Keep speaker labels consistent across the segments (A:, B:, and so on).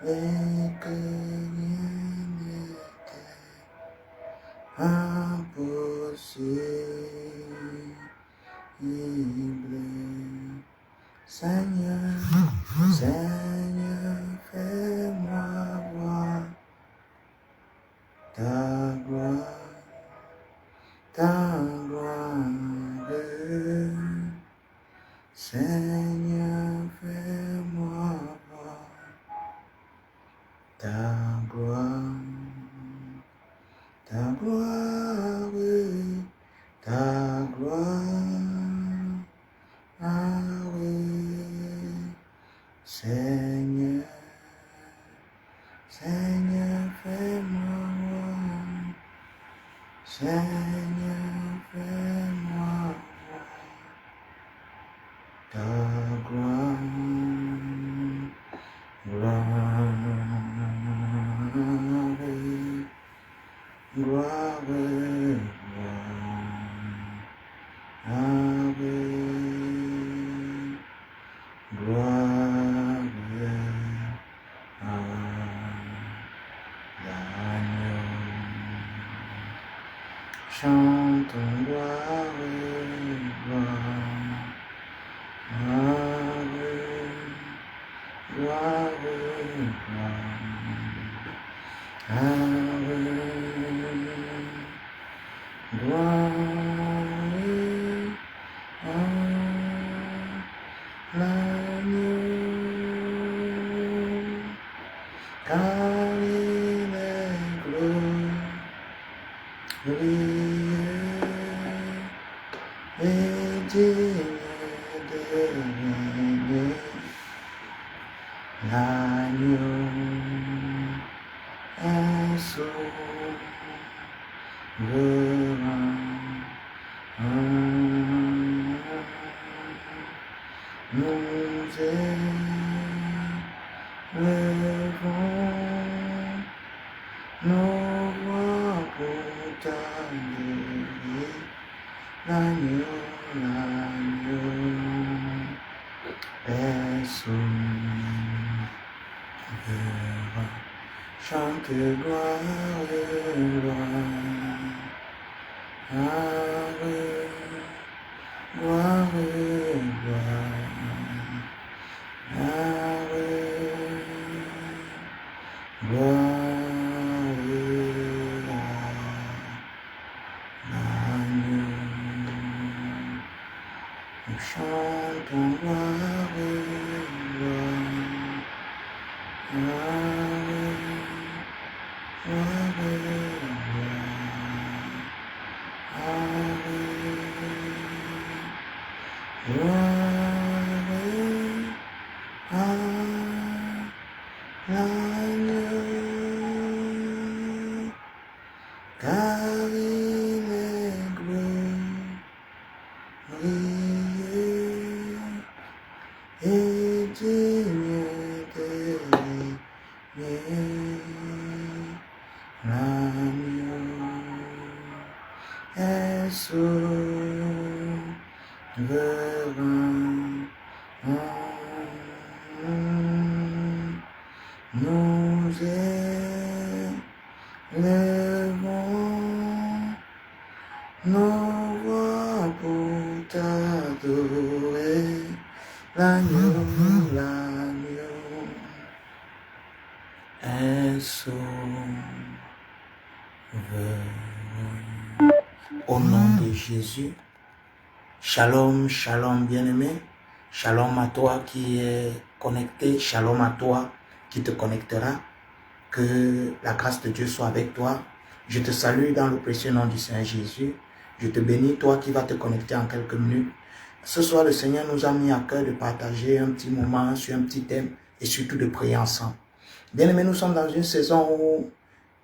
A: et que rien n'était impossible. Seigneur, Seigneur, fais-moi voir ta gloire, ta gloire. Seigneur, fais-moi voir ta gloire, ta gloire, ta gloire. Ah oui, Seigneur, Seigneur, fais-moi voir, Seigneur, fais-moi voir ta gloire, gloire, gloire, gloire, ah oui, gloire à l'agneau. Chantons gloire, gloire, gloire, gloire, gloire, l'agneau, car il est glorieux et digne de régner. L'agneau est souverain. Nous élevons nos voix pour t'adorer. L'agneau, l'agneau est souverain. Chante gloire, gloire, gloire, gloire, nous chantons gloire, l'agneau, car il est glorieux et digne de régner. L'agneau est souverain. Nous élevons nos voix pour t'adorer. L'agneau, l'agneau est souverain. Au nom de Jésus, shalom, shalom bien-aimé, shalom à toi qui est connecté, shalom à toi qui te connectera, que la grâce de Dieu soit avec toi. Je te salue dans le précieux nom du Seigneur Jésus. Je te bénis, toi qui vas te connecter en quelques minutes. Ce soir, le Seigneur nous a mis à cœur de partager un petit moment sur un petit thème et surtout de prier ensemble. Bien-aimés, nous sommes dans une saison où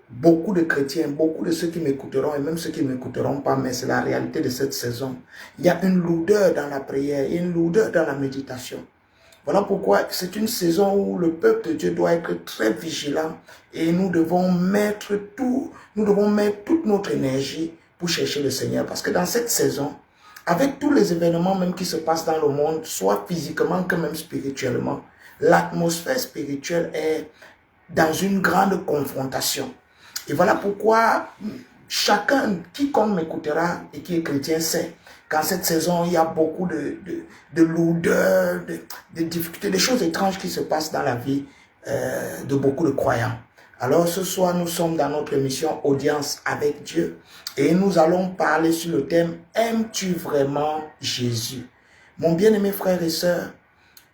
A: beaucoup de chrétiens, beaucoup de ceux qui m'écouteront et même ceux qui ne m'écouteront pas, mais c'est la réalité de cette saison. Il y a une lourdeur dans la prière, une lourdeur dans la méditation. Voilà pourquoi c'est une saison où le peuple de Dieu doit être très vigilant et nous devons mettre toute notre énergie pour chercher le Seigneur. Parce que dans cette saison, avec tous les événements même qui se passent dans le monde, soit physiquement que même spirituellement, l'atmosphère spirituelle est dans une grande confrontation. Et voilà pourquoi chacun, quiconque m'écoutera et qui est chrétien, sait qu'en cette saison, il y a beaucoup de lourdeurs, de difficultés, des choses étranges qui se passent dans la vie de beaucoup de croyants. Alors ce soir, nous sommes dans notre émission Audience avec Dieu et nous allons parler sur le thème « Aimes-tu vraiment Jésus ?» Mon bien-aimé frère et sœur,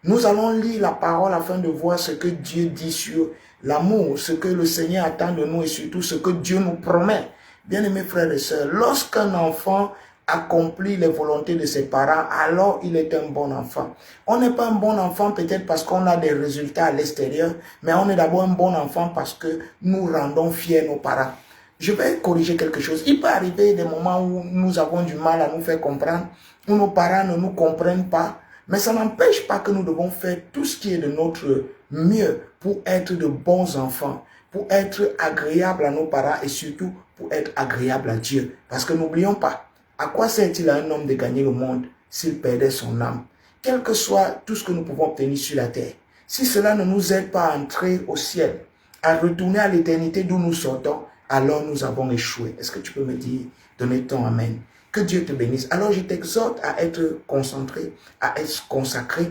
A: nous allons lire la parole afin de voir ce que Dieu dit sur l'amour, ce que le Seigneur attend de nous et surtout ce que Dieu nous promet. Bien-aimés frères et sœurs, lorsqu'un enfant accomplit les volontés de ses parents, alors il est un bon enfant. On n'est pas un bon enfant peut-être parce qu'on a des résultats à l'extérieur, mais on est d'abord un bon enfant parce que nous rendons fiers nos parents. Je vais corriger quelque chose. Il peut arriver des moments où nous avons du mal à nous faire comprendre, où nos parents ne nous comprennent pas, mais ça n'empêche pas que nous devons faire tout ce qui est de notre mieux pour être de bons enfants, pour être agréables à nos parents et surtout pour être agréables à Dieu. Parce que n'oublions pas, à quoi sert-il à un homme de gagner le monde s'il perdait son âme? Quel que soit tout ce que nous pouvons obtenir sur la terre, si cela ne nous aide pas à entrer au ciel, à retourner à l'éternité d'où nous sortons, alors nous avons échoué. Est-ce que tu peux me dire, donner ton amen? Que Dieu te bénisse. Alors je t'exhorte à être concentré, à être consacré,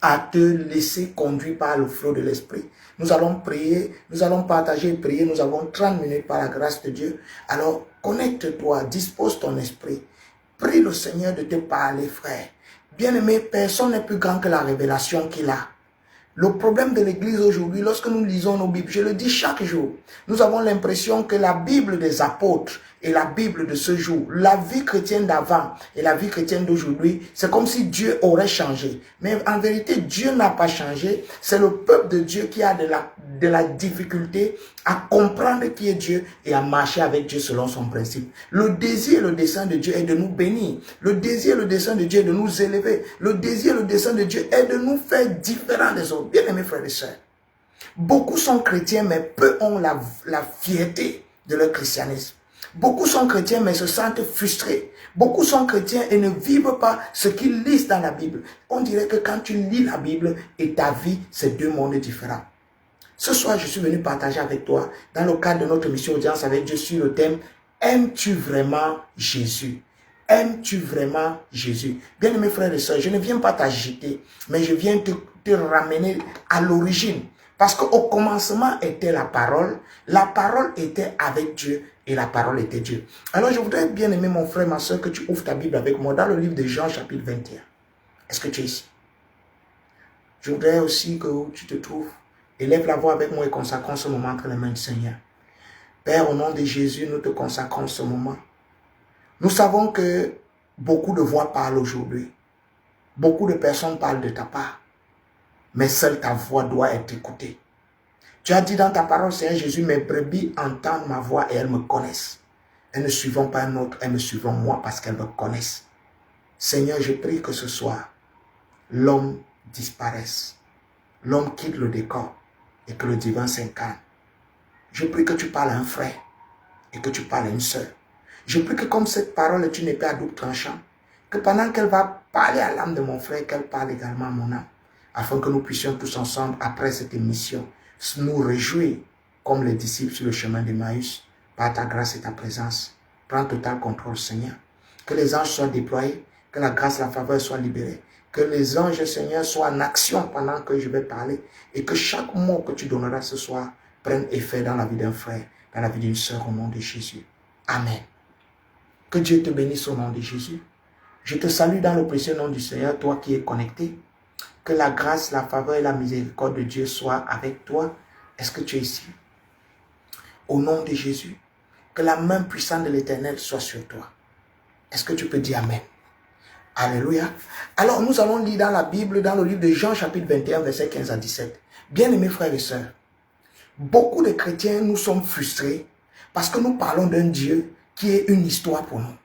A: à te laisser conduire par le flot de l'esprit. Nous allons prier, nous allons partager et prier. Nous avons 30 minutes par la grâce de Dieu. Alors connecte-toi, dispose ton esprit. Prie le Seigneur de te parler, frère. Bien-aimé, personne n'est plus grand que la révélation qu'il a. Le problème de l'Église aujourd'hui, lorsque nous lisons nos Bibles, je le dis chaque jour, nous avons l'impression que la Bible des apôtres et la Bible de ce jour, la vie chrétienne d'avant et la vie chrétienne d'aujourd'hui, c'est comme si Dieu aurait changé. Mais en vérité, Dieu n'a pas changé. C'est le peuple de Dieu qui a de la difficulté à comprendre qui est Dieu et à marcher avec Dieu selon son principe. Le désir et le dessein de Dieu est de nous bénir. Le désir et le dessein de Dieu est de nous élever. Le désir et le dessein de Dieu est de nous faire différents des autres. Bien-aimés frères et sœurs, beaucoup sont chrétiens, mais peu ont la fierté de leur christianisme. Beaucoup sont chrétiens, mais se sentent frustrés. Beaucoup sont chrétiens et ne vivent pas ce qu'ils lisent dans la Bible. On dirait que quand tu lis la Bible et ta vie, c'est deux mondes différents. Ce soir, je suis venu partager avec toi, dans le cadre de notre mission Audience avec Dieu, sur le thème « Aimes-tu vraiment Jésus ?» Aimes-tu vraiment Jésus? Bien-aimés frères et sœurs, je ne viens pas t'agiter, mais je viens te ramener à l'origine. Parce qu'au commencement était la parole était avec Dieu et la parole était Dieu. Alors je voudrais bien aimer mon frère, ma soeur, que tu ouvres ta Bible avec moi dans le livre de Jean chapitre 21. Est-ce que tu es ici? Je voudrais aussi que tu te trouves. Élève la voix avec moi et consacrons ce moment entre les mains du Seigneur. Père, au nom de Jésus, nous te consacrons ce moment. Nous savons que beaucoup de voix parlent aujourd'hui. Beaucoup de personnes parlent de ta part. Mais seule ta voix doit être écoutée. Tu as dit dans ta parole, Seigneur Jésus, mes brebis entendent ma voix et elles me connaissent. Elles ne suivront pas un autre, elles me suivront moi parce qu'elles me connaissent. Seigneur, je prie que ce soir, l'homme disparaisse. L'homme quitte le décor et que le divin s'incarne. Je prie que tu parles à un frère et que tu parles à une sœur. Je prie que comme cette parole est une épée à double tranchant, que pendant qu'elle va parler à l'âme de mon frère, qu'elle parle également à mon âme, afin que nous puissions tous ensemble, après cette émission, nous réjouir comme les disciples sur le chemin d'Emmaüs, par ta grâce et ta présence. Prends total contrôle, Seigneur. Que les anges soient déployés, que la grâce et la faveur soient libérées, que les anges, Seigneur, soient en action pendant que je vais parler, et que chaque mot que tu donneras ce soir prenne effet dans la vie d'un frère, dans la vie d'une sœur, au nom de Jésus. Amen. Que Dieu te bénisse au nom de Jésus. Je te salue dans le précieux nom du Seigneur, toi qui es connecté. Que la grâce, la faveur et la miséricorde de Dieu soient avec toi. Est-ce que tu es ici? Au nom de Jésus, que la main puissante de l'Éternel soit sur toi. Est-ce que tu peux dire Amen? Alléluia. Alors nous allons lire dans la Bible, dans le livre de Jean chapitre 21, versets 15 à 17. Bien-aimés frères et sœurs, beaucoup de chrétiens nous sommes frustrés parce que nous parlons d'un Dieu qui est une histoire pour nous.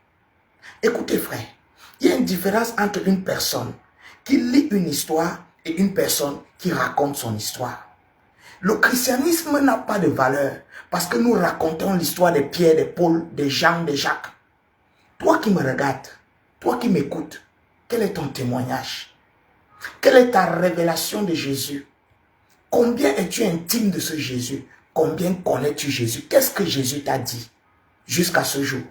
A: Écoutez frère, il y a une différence entre une personne qui lit une histoire et une personne qui raconte son histoire. Le christianisme n'a pas de valeur parce que nous racontons l'histoire de Pierre, de Paul, de Jean, de Jacques. Toi qui me regardes, toi qui m'écoutes, quel est ton témoignage? Quelle est ta révélation de Jésus? Combien es-tu intime de ce Jésus? Combien connais-tu Jésus? Qu'est-ce que Jésus t'a dit jusqu'à ce jour?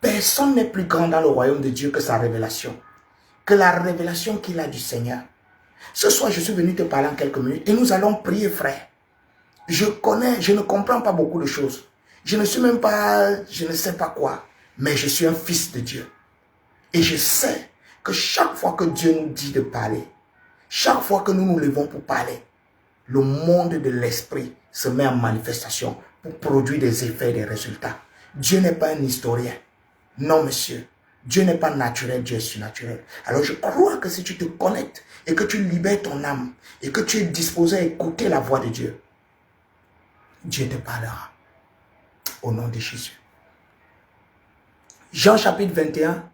A: Personne n'est plus grand dans le royaume de Dieu que sa révélation, que la révélation qu'il a du Seigneur. Ce soir, je suis venu te parler en quelques minutes et nous allons prier, frère. Je ne comprends pas beaucoup de choses. Je ne sais pas quoi, mais je suis un fils de Dieu. Et je sais que chaque fois que Dieu nous dit de parler, chaque fois que nous nous levons pour parler, le monde de l'esprit se met en manifestation pour produire des effets et des résultats. Dieu n'est pas un historien. Non, monsieur. Dieu n'est pas naturel, Dieu est surnaturel. Alors je crois que si tu te connectes et que tu libères ton âme et que tu es disposé à écouter la voix de Dieu, Dieu te parlera. Au nom de Jésus. Jean chapitre 21,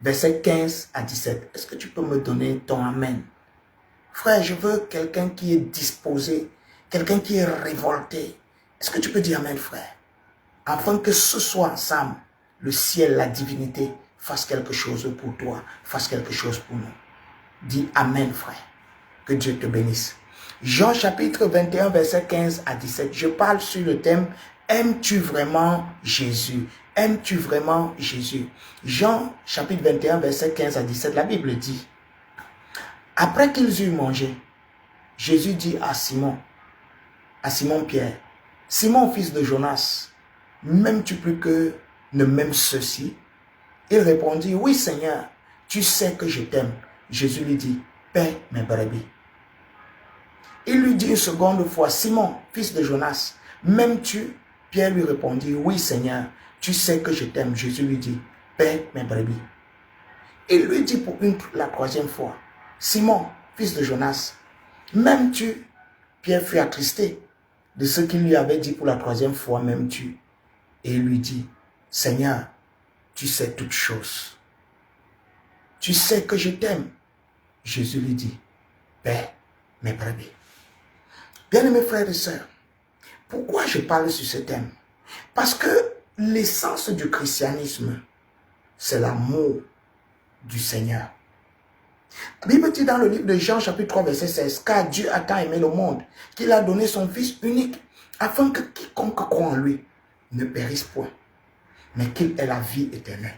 A: verset 15 à 17. Est-ce que tu peux me donner ton amen? Frère, je veux quelqu'un qui est disposé, quelqu'un qui est révolté. Est-ce que tu peux dire amen, frère? Afin que ce soit ensemble, le ciel, la divinité, fasse quelque chose pour toi, fasse quelque chose pour nous. Dis amen, frère. Que Dieu te bénisse. Jean chapitre 21, verset 15 à 17. Je parle sur le thème « Aimes-tu vraiment Jésus ?» Aimes-tu vraiment Jésus? Jean chapitre 21, verset 15 à 17. La Bible dit « Après qu'ils eurent mangé, Jésus dit à Simon Pierre, « Simon, fils de Jonas, m'aimes-tu plus que ne m'aime ceci ?» Il répondit, « Oui, Seigneur, tu sais que je t'aime. » Jésus lui dit, « Paie mes brebis. » Il lui dit une seconde fois, « Simon, fils de Jonas, m'aimes-tu » Pierre lui répondit, « Oui, Seigneur, tu sais que je t'aime. » Jésus lui dit, « Paie mes brebis. » Il lui dit pour la troisième fois, « Simon, fils de Jonas, m'aimes-tu » Pierre fut attristé de ce qu'il lui avait dit pour la troisième fois, « M'aimes-tu » Et il lui dit, « Seigneur, tu sais toutes choses. Tu sais que je t'aime. » Jésus lui dit, « Paie mes brebis. » Bien-aimés frères et sœurs, pourquoi je parle sur ce thème? Parce que l'essence du christianisme, c'est l'amour du Seigneur. La Bible dit dans le livre de Jean, chapitre 3, verset 16, « Car Dieu a tant aimé le monde, qu'il a donné son Fils unique, afin que quiconque croit en lui ne périsse point, mais qu'il ait la vie éternelle. »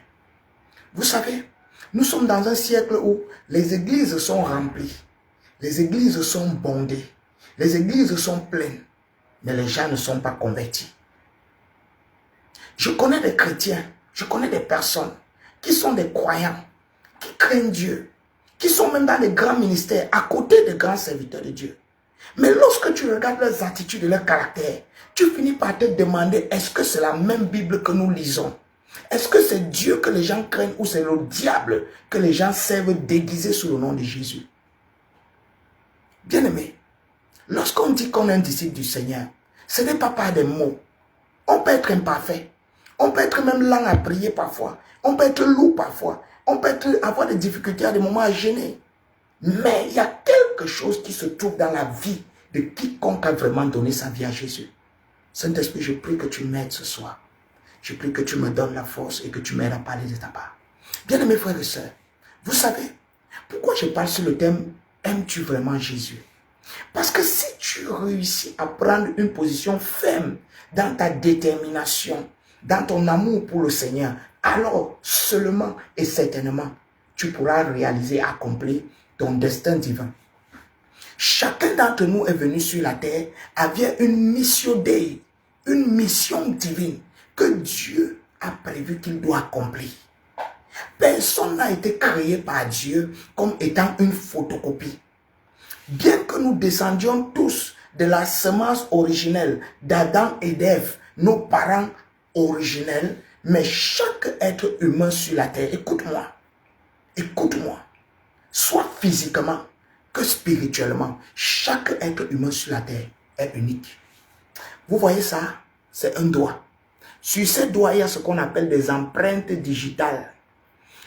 A: Vous savez, nous sommes dans un siècle où les églises sont remplies, les églises sont bondées, les églises sont pleines, mais les gens ne sont pas convertis. Je connais des chrétiens, je connais des personnes qui sont des croyants, qui craignent Dieu, qui sont même dans les grands ministères, à côté des grands serviteurs de Dieu. Mais lorsque tu regardes leurs attitudes et leur caractère, tu finis par te demander, est-ce que c'est la même Bible que nous lisons? Est-ce que c'est Dieu que les gens craignent ou c'est le diable que les gens servent déguisé sous le nom de Jésus? Bien-aimé, lorsqu'on dit qu'on est un disciple du Seigneur, ce n'est pas par des mots. On peut être imparfait. On peut être même lent à prier parfois. On peut être lourd parfois. On peut avoir des difficultés à des moments à gêner. Mais il y a quelque chose qui se trouve dans la vie de quiconque a vraiment donné sa vie à Jésus. Saint-Esprit, je prie que tu m'aides ce soir. Je prie que tu me donnes la force et que tu m'aides à parler de ta part. Bien-aimés frères et sœurs, vous savez pourquoi je parle sur le thème « Aimes-tu vraiment Jésus ?» Parce que si tu réussis à prendre une position ferme dans ta détermination, dans ton amour pour le Seigneur, alors seulement et certainement, tu pourras réaliser, accomplir ton destin divin. Chacun d'entre nous est venu sur la terre avec une mission Dei, une mission divine que Dieu a prévu qu'il doit accomplir. Personne n'a été créé par Dieu comme étant une photocopie. Bien que nous descendions tous de la semence originelle d'Adam et d'Ève, nos parents originels, mais chaque être humain sur la terre, écoute-moi, soit physiquement que spirituellement, chaque être humain sur la terre est unique. Vous voyez ça? C'est un doigt. Sur ces doigts, il y a ce qu'on appelle des empreintes digitales.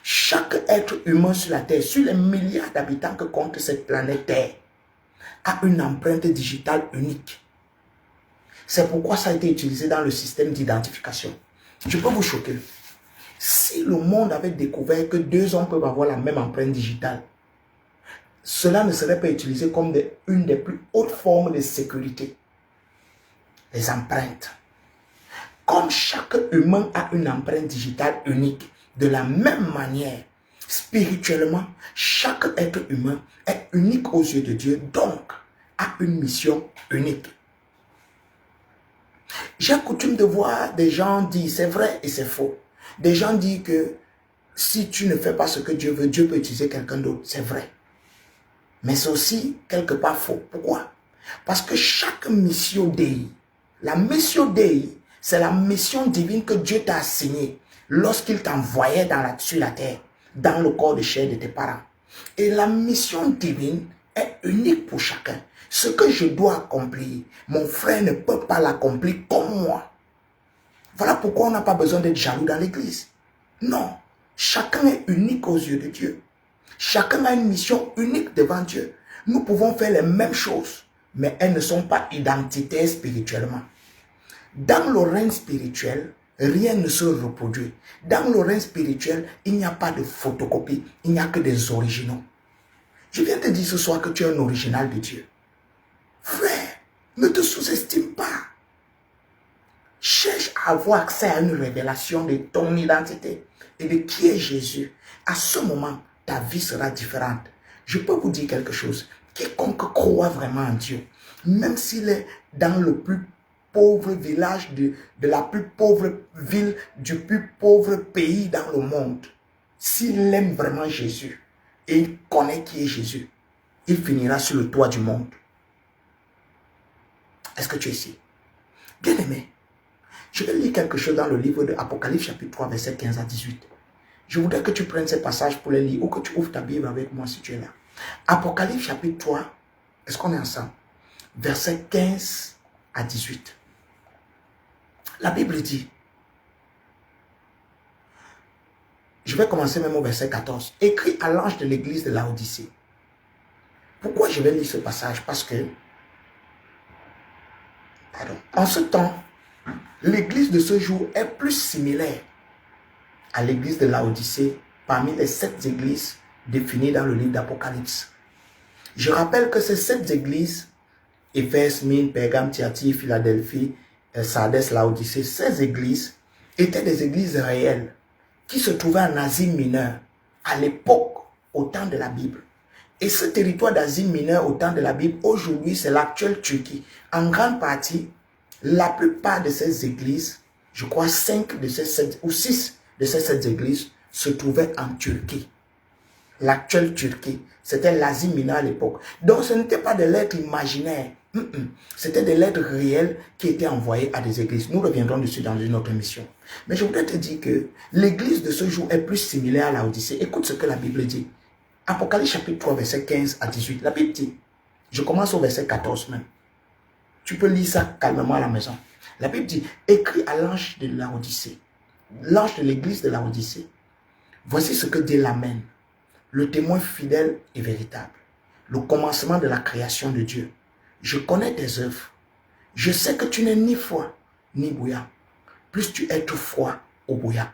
A: Chaque être humain sur la terre, sur les milliards d'habitants que compte cette planète Terre, a une empreinte digitale unique. C'est pourquoi ça a été utilisé dans le système d'identification. Je peux vous choquer. Si le monde avait découvert que deux hommes peuvent avoir la même empreinte digitale, cela ne serait pas utilisé comme une des plus hautes formes de sécurité. Les empreintes. Comme chaque humain a une empreinte digitale unique, de la même manière, spirituellement, chaque être humain est unique aux yeux de Dieu, donc a une mission unique. J'ai coutume de voir des gens dire, c'est vrai et c'est faux. Des gens disent que si tu ne fais pas ce que Dieu veut, Dieu peut utiliser quelqu'un d'autre. C'est vrai. Mais c'est aussi quelque part faux. Pourquoi? Parce que chaque mission Dei, la mission Dei, c'est la mission divine que Dieu t'a assignée lorsqu'il t'envoyait sur la terre, dans le corps de chair de tes parents. Et la mission divine est unique pour chacun. Ce que je dois accomplir, mon frère ne peut pas l'accomplir comme moi. Voilà pourquoi on n'a pas besoin d'être jaloux dans l'église. Non, chacun est unique aux yeux de Dieu. Chacun a une mission unique devant Dieu. Nous pouvons faire les mêmes choses, mais elles ne sont pas identitaires spirituellement. Dans le règne spirituel, rien ne se reproduit. Dans le règne spirituel, il n'y a pas de photocopie, il n'y a que des originaux. Je viens te dire ce soir que tu es un original de Dieu. Frère, ne te sous-estime pas. Cherche à avoir accès à une révélation de ton identité et de qui est Jésus. À ce moment, ta vie sera différente. Je peux vous dire quelque chose. Quiconque croit vraiment en Dieu, même s'il est dans le plus pauvre village de la plus pauvre ville, du plus pauvre pays dans le monde, s'il aime vraiment Jésus et il connaît qui est Jésus, il finira sur le toit du monde. Est-ce que tu es ici? Bien-aimé, je vais lire quelque chose dans le livre de Apocalypse chapitre 3, verset 15 à 18. Je voudrais que tu prennes ces passages pour les lire ou que tu ouvres ta Bible avec moi si tu es là. Apocalypse chapitre 3, est-ce qu'on est ensemble? Verset 15 à 18. La Bible dit, je vais commencer même au verset 14. Écrit à l'ange de l'église de Laodicée. Pourquoi je vais lire ce passage? Parce que, en ce temps, l'église de ce jour est plus similaire à l'église de Laodicée parmi les 7 églises définies dans le livre d'Apocalypse. Je rappelle que ces 7 églises, Éphèse, Smyrne, Pergame, Thyatire, Philadelphie, Sardis, Laodicée, ces églises étaient des églises réelles qui se trouvaient en Asie mineure à l'époque, au temps de la Bible. Et ce territoire d'Asie mineure au temps de la Bible, aujourd'hui, c'est l'actuelle Turquie. En grande partie, la plupart de ces églises, je crois 5 de ces 7 ou 6 de ces 7 églises se trouvaient en Turquie. L'actuelle Turquie, c'était l'Asie mineure à l'époque. Donc ce n'était pas des lettres imaginaires, c'était des lettres réelles qui étaient envoyées à des églises. Nous reviendrons dessus dans une autre émission. Mais je voudrais te dire que l'église de ce jour est plus similaire à Laodicée. Écoute ce que la Bible dit. Apocalypse chapitre 3, verset 15 à 18. La Bible dit, je commence au verset 14 même. Tu peux lire ça calmement à la maison. La Bible dit, écrit à l'ange de Laodicée, l'ange de l'église de Laodicée. Voici ce que dit l'Amen, le témoin fidèle et véritable, le commencement de la création de Dieu. Je connais tes œuvres. Je sais que tu n'es ni froid ni bouillant. Plus tu es tout froid ou bouillant.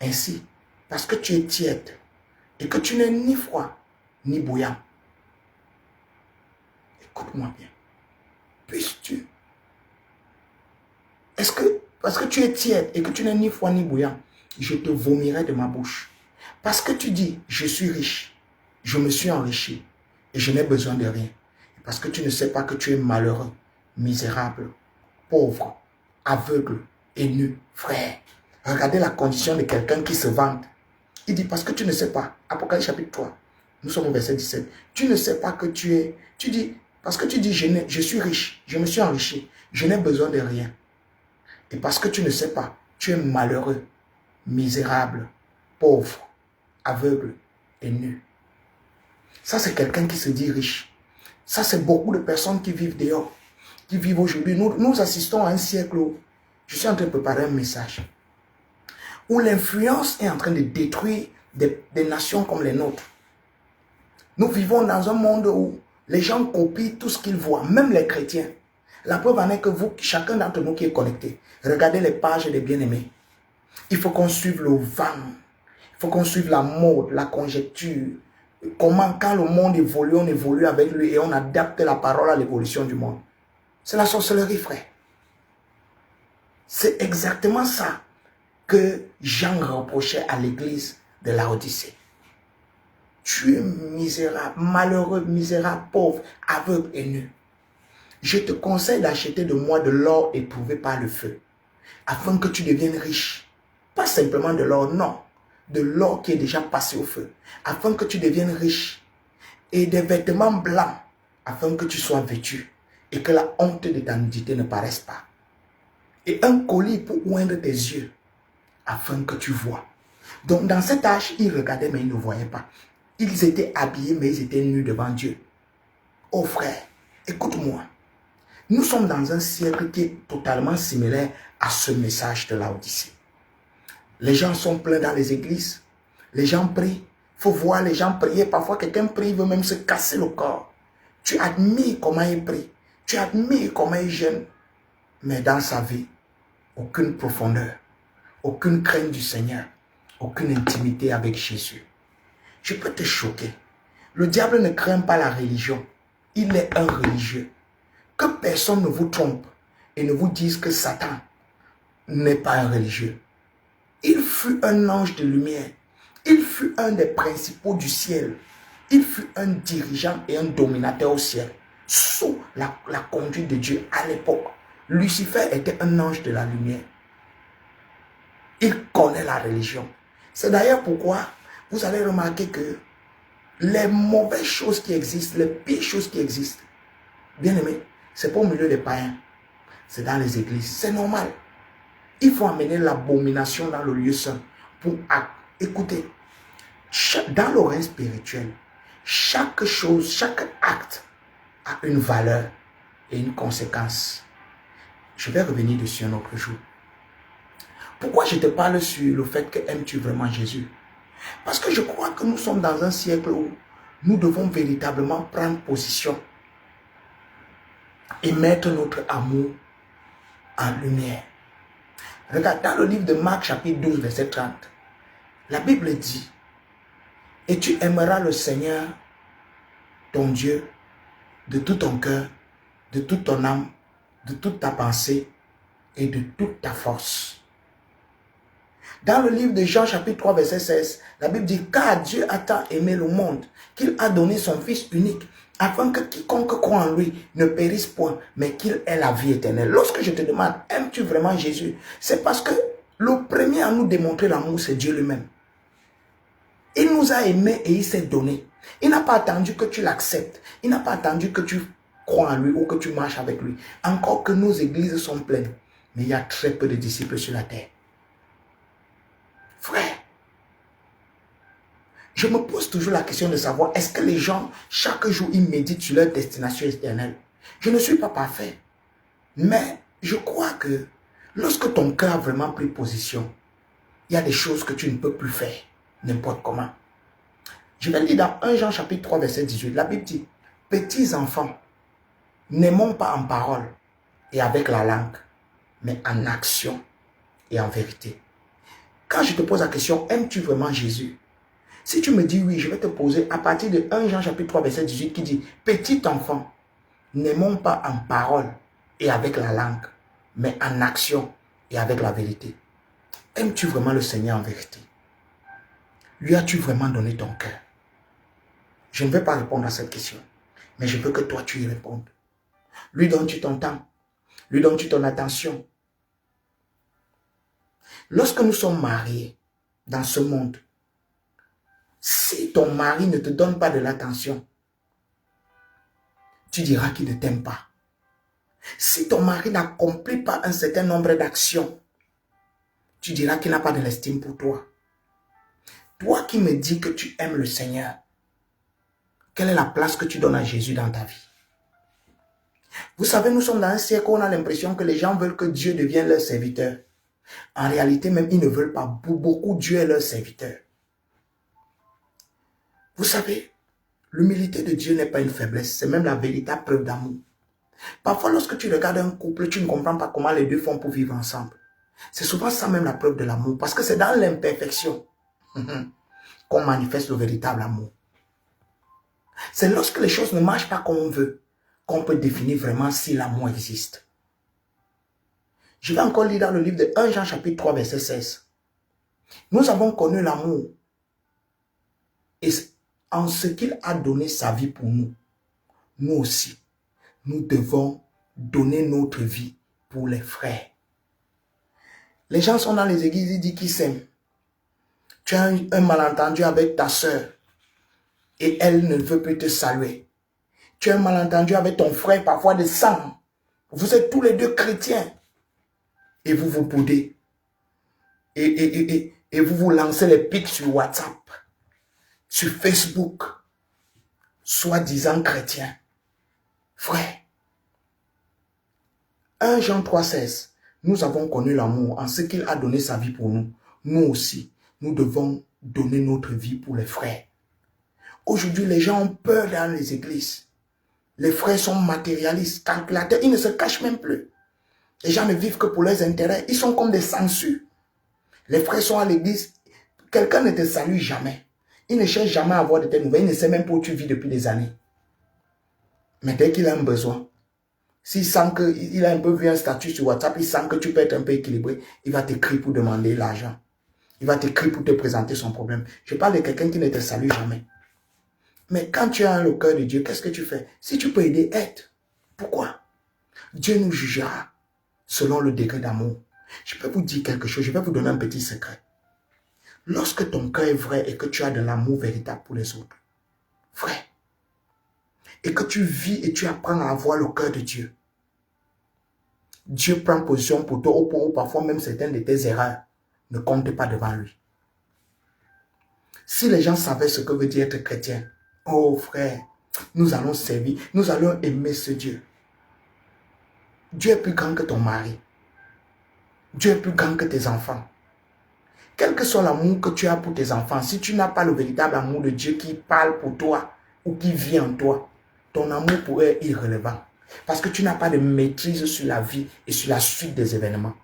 A: Ainsi, parce que tu es tiède et que tu n'es ni froid ni bouillant. Écoute-moi bien. Puisses-tu. Est-ce que, parce que tu es tiède et que tu n'es ni froid ni bouillant, je te vomirai de ma bouche. Parce que tu dis, je suis riche, je me suis enrichi et je n'ai besoin de rien. Parce que tu ne sais pas que tu es malheureux, misérable, pauvre, aveugle et nu. Frère, regardez la condition de quelqu'un qui se vante. Il dit, parce que tu ne sais pas, Apocalypse chapitre 3, nous sommes au verset 17, tu ne sais pas que tu es, tu dis, parce que tu dis, je suis riche, je me suis enrichi, je n'ai besoin de rien. Et parce que tu ne sais pas, tu es malheureux, misérable, pauvre, aveugle et nu. Ça, c'est quelqu'un qui se dit riche. Ça, c'est beaucoup de personnes qui vivent dehors, qui vivent aujourd'hui. Nous assistons à un siècle où je suis en train de préparer un message, où l'influence est en train de détruire des nations comme les nôtres. Nous vivons dans un monde où les gens copient tout ce qu'ils voient, même les chrétiens. La preuve en est que vous, chacun d'entre nous qui est connecté, regardez les pages des bien-aimés. Il faut qu'on suive le vent. Il faut qu'on suive la mode, la conjecture, Comment, quand le monde évolue, on évolue avec lui et on adapte la parole à l'évolution du monde. C'est la sorcellerie, frère. C'est exactement ça que Jean reprochait à l'église de Laodicée. Tu es misérable, malheureux, misérable, pauvre, aveugle et nu. Je te conseille d'acheter de moi de l'or éprouvé par le feu, afin que tu deviennes riche. Pas simplement de l'or, non. De l'or qui est déjà passé au feu, afin que tu deviennes riche. Et des vêtements blancs, afin que tu sois vêtu, et que la honte de ta nudité ne paraisse pas. Et un collier pour oindre tes yeux, afin que tu vois. Donc dans cet âge, ils regardaient mais ils ne voyaient pas. Ils étaient habillés mais ils étaient nus devant Dieu. Oh frère, écoute-moi. Nous sommes dans un siècle qui est totalement similaire à ce message de Laodicée. Les gens sont pleins dans les églises. Les gens prient. Il faut voir les gens prier. Parfois, quelqu'un prie, il veut même se casser le corps. Tu admires comment il prie. Tu admires comment il jeûne. Mais dans sa vie, aucune profondeur, aucune crainte du Seigneur, aucune intimité avec Jésus. Je peux te choquer. Le diable ne craint pas la religion. Il est un religieux. Que personne ne vous trompe et ne vous dise que Satan n'est pas un religieux. Il fut un ange de lumière. Il fut un des principaux du ciel. Il fut un dirigeant et un dominateur au ciel. Sous la conduite de Dieu à l'époque. Lucifer était un ange de la lumière. Il connaît la religion. C'est d'ailleurs pourquoi vous allez remarquer que les mauvaises choses qui existent, les pires choses qui existent, bien aimé, c'est pas au milieu des païens. C'est dans les églises. C'est normal. Il faut amener l'abomination dans le lieu saint pour écouter. Dans le règne spirituel, chaque chose, chaque acte a une valeur et une conséquence. Je vais revenir dessus un autre jour. Pourquoi je te parle sur le fait que aimes-tu vraiment Jésus? Parce que je crois que nous sommes dans un siècle où nous devons véritablement prendre position et mettre notre amour en lumière. Regarde, dans le livre de Marc, chapitre 12, verset 30, la Bible dit: et tu aimeras le Seigneur, ton Dieu, de tout ton cœur, de toute ton âme, de toute ta pensée et de toute ta force. Dans le livre de Jean, chapitre 3, verset 16, la Bible dit: car Dieu a tant aimé le monde qu'il a donné son Fils unique, afin que quiconque croit en lui ne périsse point, mais qu'il ait la vie éternelle. Lorsque je te demande, aimes-tu vraiment Jésus? C'est parce que le premier à nous démontrer l'amour, c'est Dieu lui-même. Il nous a aimés et il s'est donné. Il n'a pas attendu que tu l'acceptes. Il n'a pas attendu que tu crois en lui ou que tu marches avec lui. Encore que nos églises sont pleines, mais il y a très peu de disciples sur la terre. Frère, je me pose toujours la question de savoir, est-ce que les gens, chaque jour, ils méditent sur leur destination éternelle? Je ne suis pas parfait, mais je crois que lorsque ton cœur a vraiment pris position, il y a des choses que tu ne peux plus faire, n'importe comment. Je vais lire dans 1 Jean chapitre 3, verset 18, la Bible dit: petits enfants, n'aimons pas en parole et avec la langue, mais en action et en vérité. Quand je te pose la question, aimes-tu vraiment Jésus? Si tu me dis oui, je vais te poser à partir de 1 Jean chapitre 3, verset 18 qui dit: petit enfant, n'aimons pas en parole et avec la langue, mais en action et avec la vérité. Aimes-tu vraiment le Seigneur en vérité? Lui as-tu vraiment donné ton cœur? Je ne vais pas répondre à cette question, mais je veux que toi tu y répondes. Lui donnes-tu ton temps? Lui donnes-tu ton attention? Lorsque nous sommes mariés dans ce monde, si ton mari ne te donne pas de l'attention, tu diras qu'il ne t'aime pas. Si ton mari n'accomplit pas un certain nombre d'actions, tu diras qu'il n'a pas de l'estime pour toi. Toi qui me dis que tu aimes le Seigneur, quelle est la place que tu donnes à Jésus dans ta vie? Vous savez, nous sommes dans un siècle où on a l'impression que les gens veulent que Dieu devienne leur serviteur. En réalité, même, ils ne veulent pas. Beaucoup, Dieu est leur serviteur. Vous savez, l'humilité de Dieu n'est pas une faiblesse, c'est même la véritable preuve d'amour. Parfois, lorsque tu regardes un couple, tu ne comprends pas comment les deux font pour vivre ensemble. C'est souvent ça même la preuve de l'amour, parce que c'est dans l'imperfection qu'on manifeste le véritable amour. C'est lorsque les choses ne marchent pas comme on veut qu'on peut définir vraiment si l'amour existe. Je vais encore lire dans le livre de 1 Jean chapitre 3 verset 16. Nous avons connu l'amour et en ce qu'il a donné sa vie pour nous, nous aussi, nous devons donner notre vie pour les frères. Les gens sont dans les églises, ils disent qu'ils s'aiment. Tu as un malentendu avec ta soeur et elle ne veut plus te saluer. Tu as un malentendu avec ton frère, parfois de sang. Vous êtes tous les deux chrétiens et vous vous boudez. Et vous vous lancez les pics sur WhatsApp, sur Facebook, soi-disant chrétien. Frère, 1 Jean 3,16, nous avons connu l'amour en ce qu'il a donné sa vie pour nous. Nous aussi, nous devons donner notre vie pour les frères. Aujourd'hui, les gens ont peur dans les églises. Les frères sont matérialistes, calculateurs, ils ne se cachent même plus. Les gens ne vivent que pour leurs intérêts, ils sont comme des sangsues. Les frères sont à l'église, quelqu'un ne te salue jamais. Il ne cherche jamais à avoir de tes nouvelles, il ne sait même pas où tu vis depuis des années. Mais dès qu'il a un besoin, s'il sent qu'il a un peu vu un statut sur WhatsApp, il sent que tu peux être un peu équilibré, il va t'écrire pour demander l'argent. Il va t'écrire pour te présenter son problème. Je parle de quelqu'un qui ne te salue jamais. Mais quand tu as le cœur de Dieu, qu'est-ce que tu fais? Si tu peux aider, aide. Pourquoi? Dieu nous jugera selon le degré d'amour. Je peux vous dire quelque chose, je vais vous donner un petit secret. Lorsque ton cœur est vrai et que tu as de l'amour véritable pour les autres, frère, et que tu vis et tu apprends à avoir le cœur de Dieu, Dieu prend position pour toi au point où parfois même certaines de tes erreurs ne comptent pas devant lui. Si les gens savaient ce que veut dire être chrétien, oh frère, nous allons servir, nous allons aimer ce Dieu. Dieu est plus grand que ton mari. Dieu est plus grand que tes enfants. Quel que soit l'amour que tu as pour tes enfants, si tu n'as pas le véritable amour de Dieu qui parle pour toi ou qui vit en toi, ton amour pour eux est irrelevant. Parce que tu n'as pas de maîtrise sur la vie et sur la suite des événements.